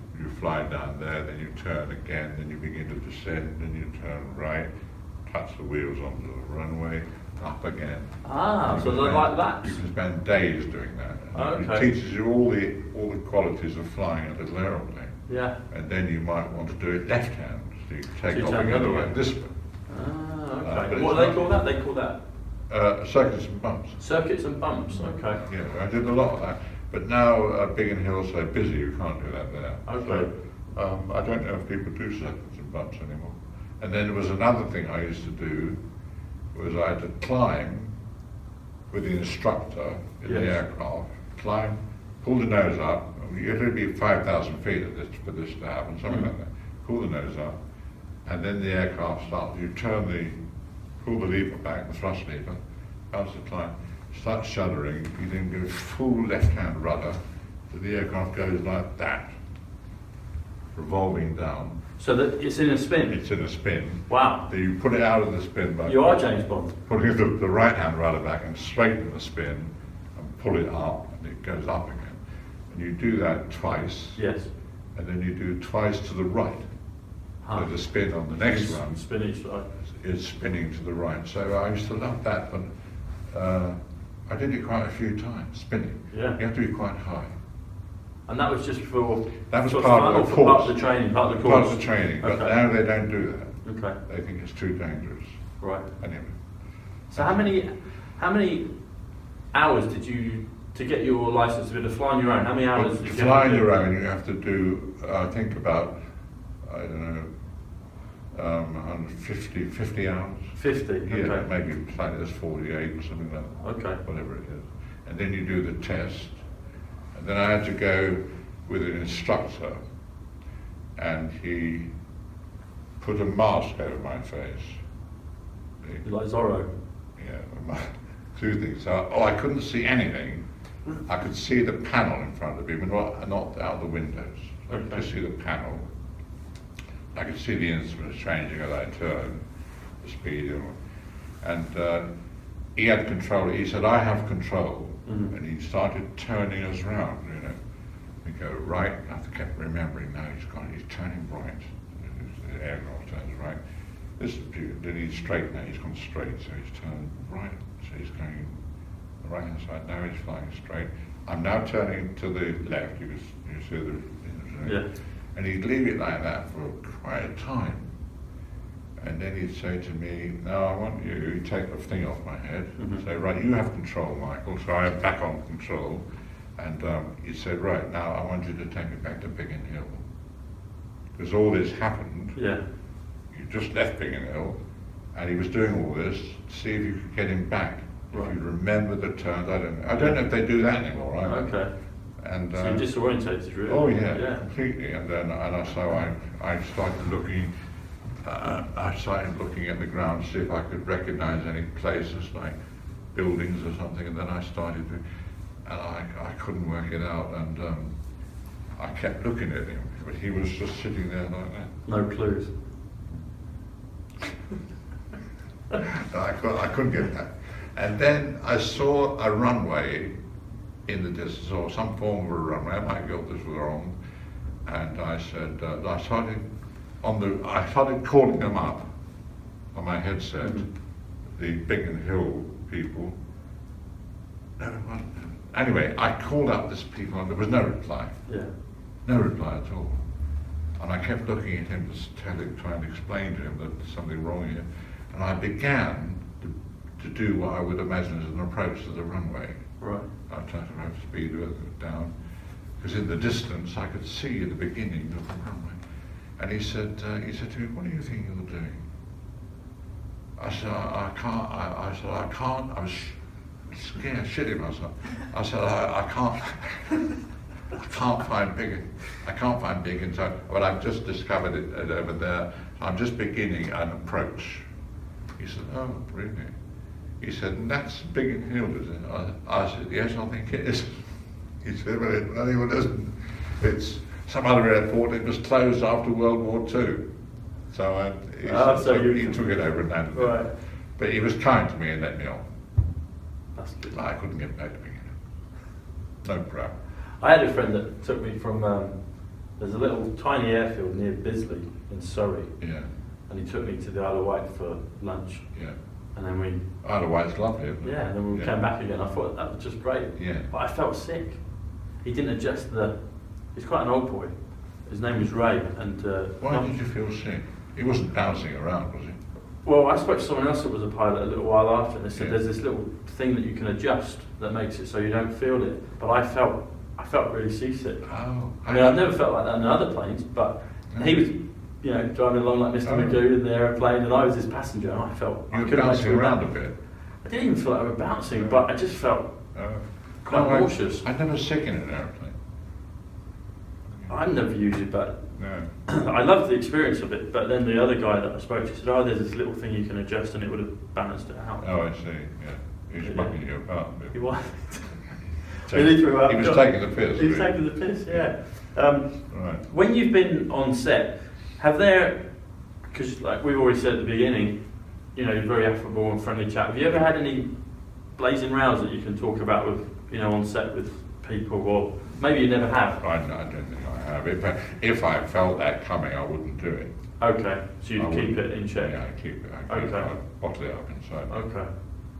fly down there, then you turn again, then you begin to descend, then you turn right, touch the wheels onto the runway, up again. Ah, so they're like that. You can spend days doing that. It teaches you all the qualities of flying a little aeroplane. Yeah. And then you might want to do it left hand, so you take off the other way, this way. Ah, okay. What do they call that? They call that? Circuits and bumps. Circuits and bumps, okay. Yeah, I did a lot of that. But now Biggin Hill's so busy, you can't do that there. Okay. So I don't know if people do circuits and bumps anymore. And then there was another thing I used to do, was I had to climb with the instructor in the aircraft, climb, pull the nose up, it would be 5,000 feet for this to happen, something like that. Pull the nose up, and then the aircraft starts, you pull the lever back, the thrust lever, starts to climb, starts shuddering, you then go full left-hand rudder, so the aircraft goes like that. revolving down. So that it's in a spin? It's in a spin. Wow. So you put it out of the spin by You are James Bond. putting the right hand rudder back and straighten the spin and pull it up, and it goes up again. And you do that twice. Yes. And then you do twice to the right. So the spin on the next one is spinning to the right. So I used to love that, but I did it quite a few times, spinning. Yeah. You have to be quite high. And that was just for... That was part of the course. Part of the training, part of the course? Part of the training, but okay. now they don't do that. Okay. They think it's too dangerous. Right. Anyway. So how many hours did you, to get your license to be able to fly on your own, how many hours did you to fly on your own, you have to do, I think about, I don't know, 50 hours. 50, okay. Yeah, maybe slightly less, 48 or something like that. Okay. Whatever it is. And then you do the test. And then I had to go with an instructor, and he put a mask over my face. Like Zorro? Yeah, two things. So, I couldn't see anything. I could see the panel in front of me, but not out the windows. I could just see the panel. I could see the instruments changing as I turned the speed. And he had control. He said, I have control. Mm-hmm. And he started turning us round, you know. We go right, I kept remembering now he's turning right. The aircraft turns right. Then he's straight now, he's gone straight, so he's turned right. So he's going the right hand side, now he's flying straight. I'm now turning to the left, you see the, yeah. And he'd leave it like that for quite a time. And then he'd say to me, now I want you, he'd take the thing off my head, and say, right, you have control, Michael. So I'm back on control. And he said, right, now I want you to take me back to Biggin Hill. Because all this happened. Yeah. You just left Biggin Hill, and he was doing all this to see if you could get him back. Right. If you remember the turns, I don't know if they do that anymore, right? Okay. And so you're disorientated, really? Oh yeah, completely. And then so I started looking. I started looking at the ground to see if I could recognize any places like buildings or something, and then I started to, and I couldn't work it out, and I kept looking at him, but he was just sitting there like that. No clues. I couldn't get that. And then I saw a runway in the distance, or some form of a runway. I might get this wrong. And I said, I started calling them up on my headset, the Biggin Hill people. No, it wasn't. Anyway, I called up this people and there was no reply. Yeah. No reply at all. And I kept looking at him, trying to explain to him that there's something wrong here. And I began to do what I would imagine as an approach to the runway. Right. I tried to have speed down, because in the distance I could see the beginning of the runway. And he said to me, what do you think you're doing? I said, I can't. I was scared, shitting myself. I said, I can't find Biggin. I can't find Biggin, but I've just discovered it over there. I'm just beginning an approach. He said, oh, really? He said, and that's Biggin Hill, is it? I said, yes, I think it is. He said, well, it isn't. It's some other airport. It was closed after World War II. So he took it over and landed right. it. But he was kind to me and let me on. That's good. I couldn't get back to Biggin Hill. No problem. I had a friend that took me from, there's a little tiny airfield near Bisley in Surrey. Yeah. And he took me to the Isle of Wight for lunch. Yeah. And then we... Isle of Wight's lovely, isn't it? Yeah, and then we came back again. I thought that was just great. Yeah. But I felt sick. He didn't adjust he's quite an old boy. His name was Ray, and... Why did you feel sick? He wasn't bouncing around, was he? Well, I spoke to someone else that was a pilot a little while after, and they said there's this little thing that you can adjust that makes it so you don't feel it. But I felt really seasick. Oh. I mean, I've never felt like that on other planes, but he was, driving along like Mr. Magoo in the aeroplane, and I was his passenger, and I felt... You were bouncing around a bit? I didn't even feel like I was bouncing, but I just felt quite nauseous. I've never sick in an aeroplane. I've never used it, but no. I loved the experience of it. But then the other guy that I spoke to said, there's this little thing you can adjust and it would have balanced it out. Oh, I see, yeah. He was mucking you apart. He was. He was taking the piss. He was taking the piss, yeah. Right. When you've been on set, have there, because like we've already said at the beginning, you know, very affable and friendly chat. Have you ever had any blazing rows that you can talk about with, you know, on set with people, or maybe you never have? I don't think I have. If I felt that coming, I wouldn't do it. Okay, so you'd keep it in check? Yeah, I keep it. Okay. I'd bottle it up inside. Okay.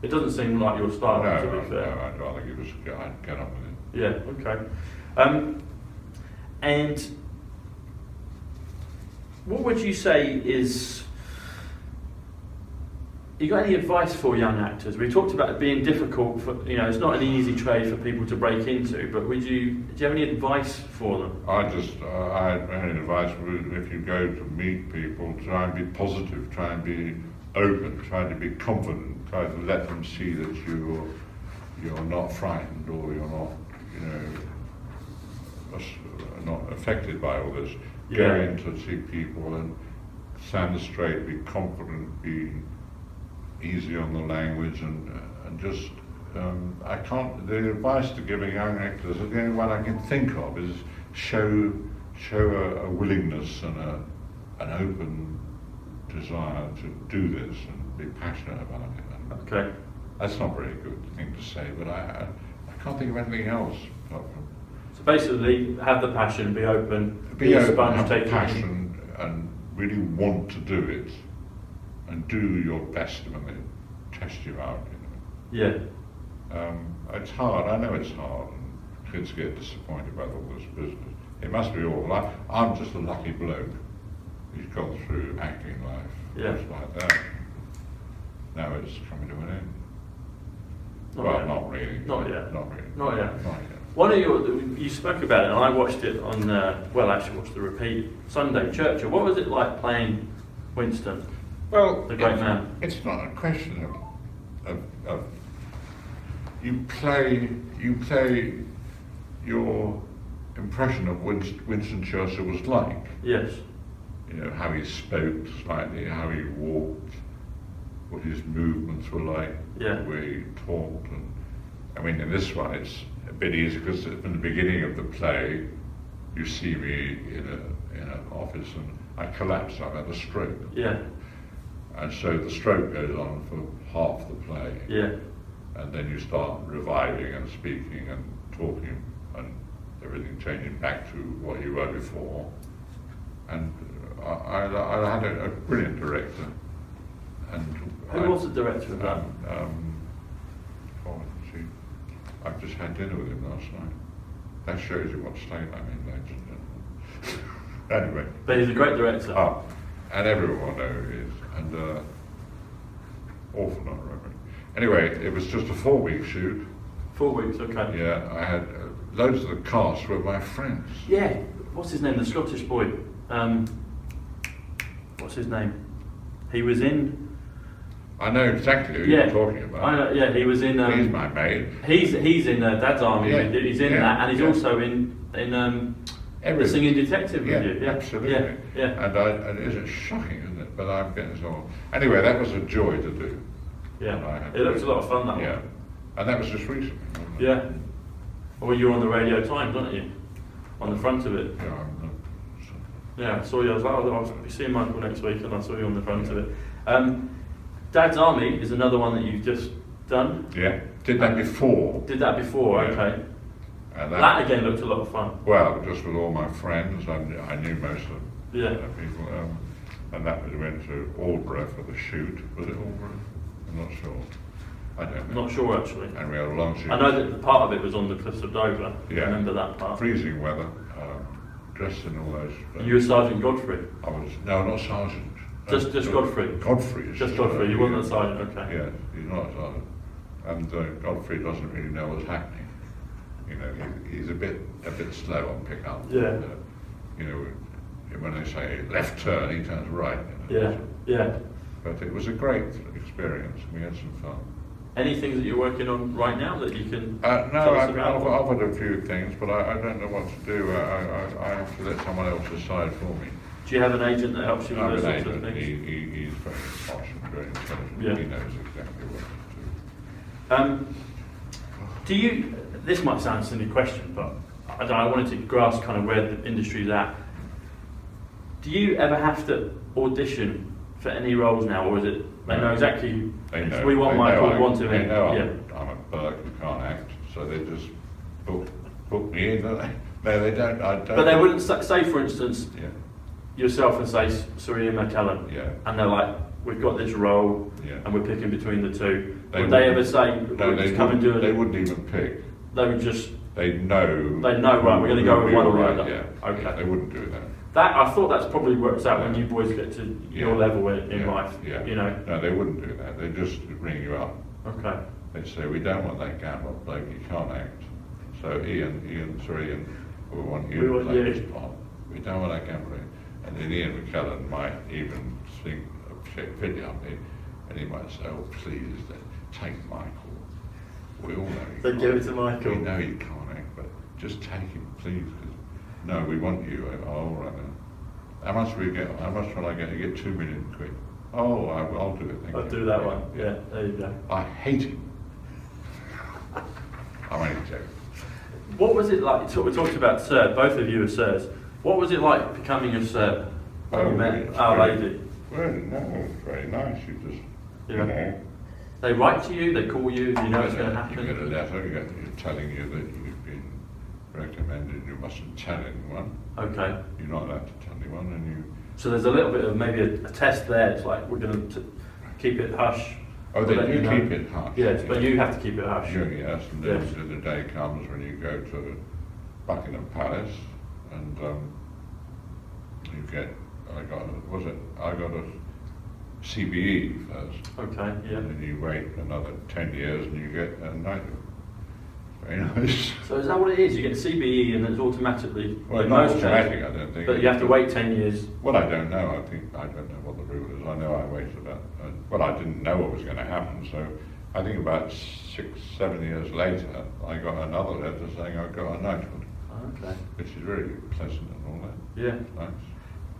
It doesn't seem like your style, No, to be fair. No, I'd rather get on with it. Yeah, okay. And what would you say is, you got any advice for young actors? We talked about it being difficult for, you know, it's not an easy trade for people to break into, but do you have any advice for them? I had advice, if you go to meet people, try and be positive, try and be open, try to be confident, try to let them see that you're not frightened, or you're not, you know, not affected by all this. Yeah. Go in to see people and stand straight, be confident, be easy on the language, and just the advice to give a young actors, the only one I can think of is show a willingness and an open desire to do this and be passionate about it. And okay. That's not a very good thing to say, but I can't think of anything else. So basically, have the passion, be open, Be a open, sponge, have take passion, and really want to do it, and do your best when they test you out. You know. Yeah. It's hard. I know it's hard, and kids get disappointed by all this business. It must be awful. I'm just a lucky bloke who's gone through acting life, just like that. Now it's coming to an end. Not really. Not yet. Not really. Not yet. Not yet. One of you spoke about it, and I watched it on, actually watched the repeat, Sunday, Churchill. What was it like playing Winston? Well, the great man. It's not a question of you play your impression of Winston Churchill was like. Yes. You know, how he spoke slightly, how he walked, what his movements were like, the way he talked. And I mean, in this one, it's a bit easier because from the beginning of the play, you see me in an office, and I collapse. I've had a stroke. Yeah. And so the stroke goes on for half the play. Yeah. And then you start reviving and speaking and talking and everything changing back to what you were before. And I had a brilliant director. And who was the director of that? I've just had dinner with him last night. That shows you what state I'm in, ladies and gentlemen. Anyway. But he's a great director. And everyone knows he is. And awful not reverend. Anyway, it was just a 4-week shoot. 4 weeks, okay. Yeah, I had loads of the cast were my friends. Yeah, what's his name? The Scottish boy. What's his name? He was in. I know exactly who you're talking about. I know, yeah, he was in. He's my mate. He's in Dad's Army. Yeah. He's in that, and he's also in The Singing Detective with you. Yeah, absolutely. Yeah. And it's shocking, isn't it? But I'm getting so old. Anyway, that was a joy to do. Yeah, it looks a lot of fun, that one. Yeah, and that was just recently. Yeah. Well, you were on the Radio Times, weren't you? On the front of it. Yeah, I saw you as well. I'll be seeing Michael next week, and I saw you on the front of it. Dad's Army is another one that you've just done. Yeah, did that before. Okay. And that again looked a lot of fun. Well, just with all my friends, I knew most of people. And that was went to Aldborough for the shoot. Was it Aldborough? I'm not sure. I don't know. Not sure actually. And we had a long shoot. I know that part of it was on the cliffs of Dover. Yeah. I remember that part. Freezing weather, dressed in all those. You were Sergeant Godfrey? I was, no, not Sergeant. Just Godfrey? Godfrey. Just Godfrey, you weren't a sergeant, okay. Yeah, he's not a sergeant. And Godfrey doesn't really know what's happening. You know, he's a bit slow on pick-up. Yeah. You know, when they say left turn, he turns right. You know, yeah. But it was a great experience. We had some fun. Any things that you're working on right now that you can no, tell us about? I've offered a few things, but I don't know what to do. I have to let someone else decide for me. Do you have an agent that helps you with those sorts of things? He's very posh and very intelligent. Yeah. He knows exactly what to do. Do you, this might sound a silly question, but I wanted to grasp kind of where the industry's at. Do you ever have to audition for any roles now, or is it they know exactly? They know. We want Michael. We want to. They know I'm a Burke who can't act, so they just book me in. Don't they? No, they don't. I don't. But they wouldn't say, for instance, yourself and say, "Sorry, Ian McKellen," and they're like, "We've got this role, and we're picking between the two." Would they ever say, "No, they come and do it"? They wouldn't even pick. They would just. They know. They know, right? We're going to go with one or the other. Yeah. Okay. Yeah, they wouldn't do that. That I thought that's probably works out when you boys get to your level in life. Yeah. You know. No, they wouldn't do that. They just ring you up. Okay. They'd say, "We don't want that Gambon bloke. He can't act. So Ian, we want you to play this part. We don't want that Gambon." And then Ian McKellen might even think of pity on me, and he might say, "Oh, please, take Michael. We all know he They can't. give it to Michael. We know he can't act, but just take him, please. No, we want you." "Oh, all right then. How much will I get? You get 2 million quid. "Oh, I'll do it. Thank you. I'll do that one. Yeah, there you go. I hate him. I'm only joking. What was it like? We talked about Serb. Both of you are Serbs. What was it like becoming a Serb when you met Our Lady? Well, no, it was very nice. You just, you know. They write to you. They call you. You know what's going to happen. You get a letter telling you that you've been recommended. You mustn't tell anyone. Okay. You're not allowed to tell anyone, and you. So there's a little bit of maybe a test there. It's like we're going to keep it hush. Oh, they do keep it hush. Yes, but you have to keep it hush. Yes, and then the day comes when you go to Buckingham Palace, and you get. I got a CBE first. Okay. Yeah. And then you wait another 10 years, and you get a knighthood. Very nice. So is that what it is? You get CBE and it's automatically. Well, not automatic, I don't think. But you have to wait 10 years. Well, I don't know. I don't know what the rule is. I know I waited about. Well, I didn't know what was going to happen, so I think about 6-7 years later, I got another letter saying I got a knighthood. Okay. Which is really pleasant and all that. Yeah. Nice.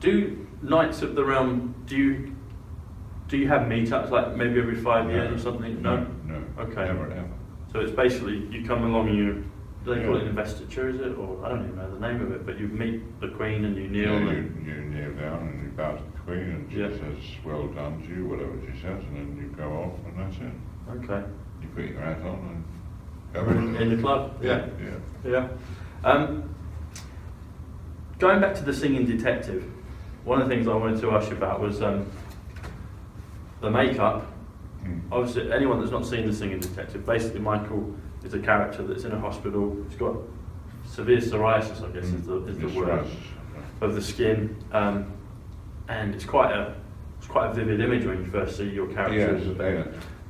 Do Knights of the Realm? Do you have meetups like maybe every 5 years or something? No. No. Okay. Never ever. So it's basically you come along and do they call it investiture, is it? Or I don't even know the name of it, but you meet the Queen and you kneel. Yeah, you kneel down and you bow to the Queen and she says, "Well done" to you, whatever she says, and then you go off and that's it. Okay. You put your hat on and go in the club. Yeah. Going back to the singing detective, one of the things I wanted to ask you about was the makeup. Obviously, anyone that's not seen The Singing Detective, basically Michael is a character that's in a hospital. He's got severe psoriasis, I guess is the word, of the skin, and it's quite a vivid image when you first see your character.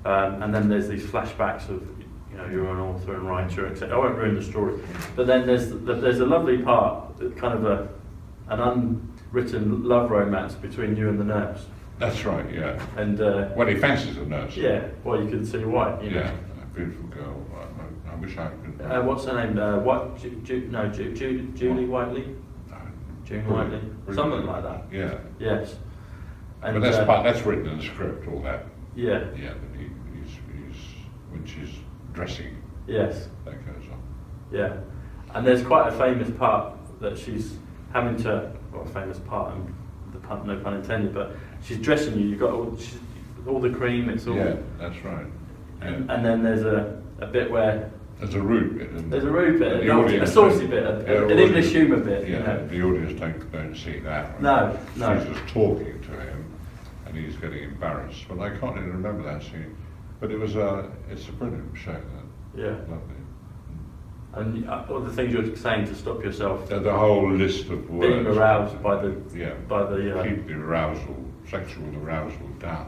And then there's these flashbacks of you're an author and writer, etc. I won't ruin the story, but then there's a lovely part, kind of an unwritten love romance between you and the nurse. That's right, yeah. And well, he fancies a nurse. Yeah, well, you can see why. Yeah, a beautiful girl. I wish I could. What's her name? Julie Whiteley. June Whiteley, something like that. Yeah. Yes. And, but that's written in the script. All that. Yeah. Yeah. That he's when she's dressing. Yes. That goes on. Yeah, and there's quite a famous part that she's having to. Well, a famous part, and no pun intended, but she's dressing you. You've got all the cream. It's all. Yeah, that's right. Yeah. And then there's a bit where. There's a rude bit, isn't there? There's a rude bit, a saucy bit, an English humour bit. Yeah, the audience don't see that. No. She's just talking to him, and he's getting embarrassed. But I can't even remember that scene. But it's a brilliant show. Yeah. Lovely. And all the things you're saying to stop yourself. There's a whole list of words. Being aroused by the. Keep the sexual arousal down.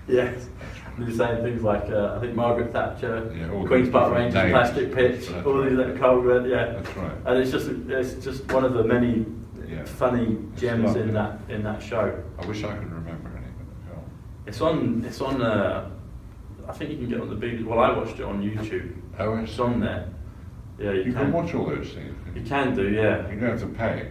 Yes. And you're saying things like, I think Margaret Thatcher, Queen's Park Rangers, Plastic Pitch, all these cold red, That's right. And it's just one of the many funny gems in that show. I wish I could remember anything as well. It's on. I think you can get on the BBC. Well, I watched it on YouTube. Oh, it's on there. Yeah, you can watch all those things. You can do, yeah. You don't have to pay.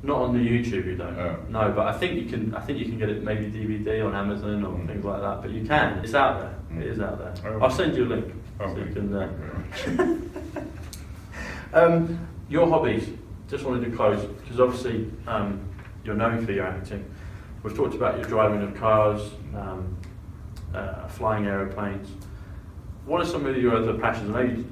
Not on the YouTube, you don't. Oh. No, but I think you can get it maybe DVD on Amazon or things like that. But you can. It's out there. It is out there. I'll send you a link so you can. Your hobbies, just wanted to close, because obviously you're known for your acting. We've talked about your driving of cars, flying aeroplanes. What are some of your other passions? I know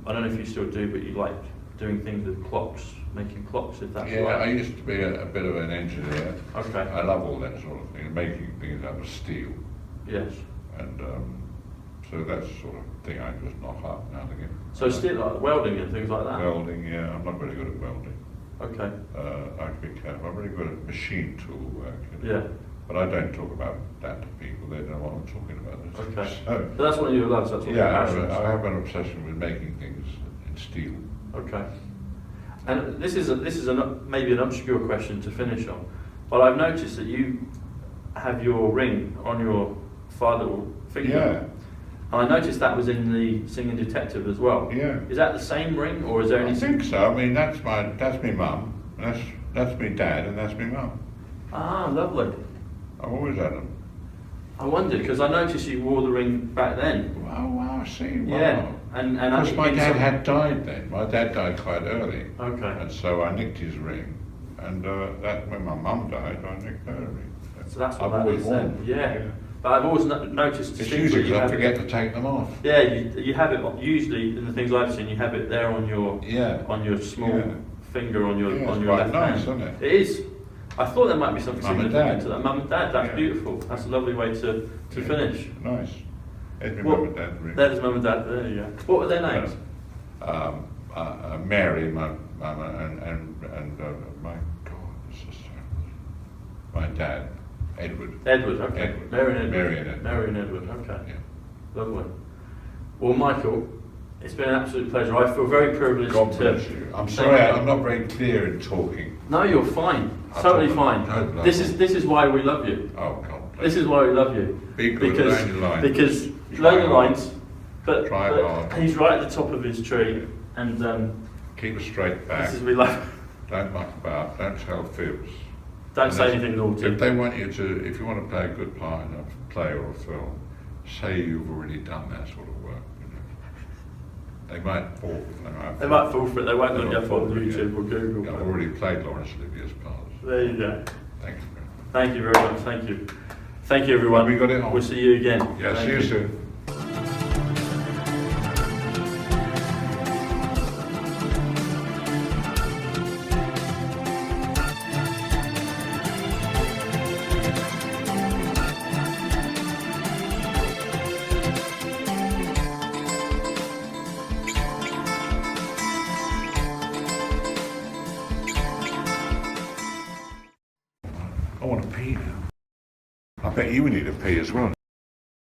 I don't know if you still do, but you like doing things with clocks, making clocks, if that's right. Yeah, I used to be a bit of an engineer. Okay. I love all that sort of thing, making things out of steel. Yes. And so that's the sort of thing I just knock up now and again. So steel, like welding and things like that? Welding, yeah. I'm not very good at welding. Okay. I have to be careful. I'm very good at machine tool work. Yeah. But I don't talk about that to people. They know what I'm talking about. Okay. So, but that's one of your loves. That's one of your passions. I have an obsession with making things in steel. Okay. And this is maybe an obscure question to finish on, but I've noticed that you have your ring on your far little finger. Yeah. And I noticed that was in the Singing Detective as well. Yeah. Is that the same ring, or is there any? I think so. I mean, that's me mum, that's me dad, and that's me mum. Ah, lovely. I've always had them. I wondered, because I noticed you wore the ring back then. Wow, I see. Wow. Yeah. And I because think my dad had died then. My dad died quite early. Okay. And so I nicked his ring, and when my mum died, I nicked her ring. So that's what I've that always is worn then. Yeah. But I've always noticed. It's usually because I forget to take them off. Yeah, you have it usually in the things I've seen. You have it there on your small finger on your left nice, hand. isn't it? It is. I thought there might be something Mum and significant Dad. to that. Mum and Dad. That's beautiful. That's a lovely way to finish. Nice. There's my mum and dad ring. There's Mum and Dad. There you go. What were their names? Mary, my mum, and my God, this is terrible. My dad, Edward. Edward, okay. Edward. Mary and Edward. Mary and Edward. Mary and Edward, okay. Yeah. Lovely. Well, Michael, it's been an absolute pleasure. I feel very privileged God to... bless you. I'm sorry, I'm not very clear in talking. No, you're fine. Totally fine. This is why we love you. Oh, God bless This is why we love you. Be good, learn your lines. Because learn your lines, but hard. he's right at the top of his tree, and keep a straight back. this is we love. Don't muck about. Don't tell fibs. Don't say anything naughty. If they want you to, if you want to play a good part in a play or a film, say you've already done that sort of work. You know. They might fall. They might fall for it. They won't look you up on YouTube or Google. I've already played Laurence Olivier's parts. There you go. Thank you. Thank you very much. Thank you. Thank you, everyone. We got it on. We'll see you again. Yeah, Thank see you soon. I want to pee now. I bet you need a pee as well.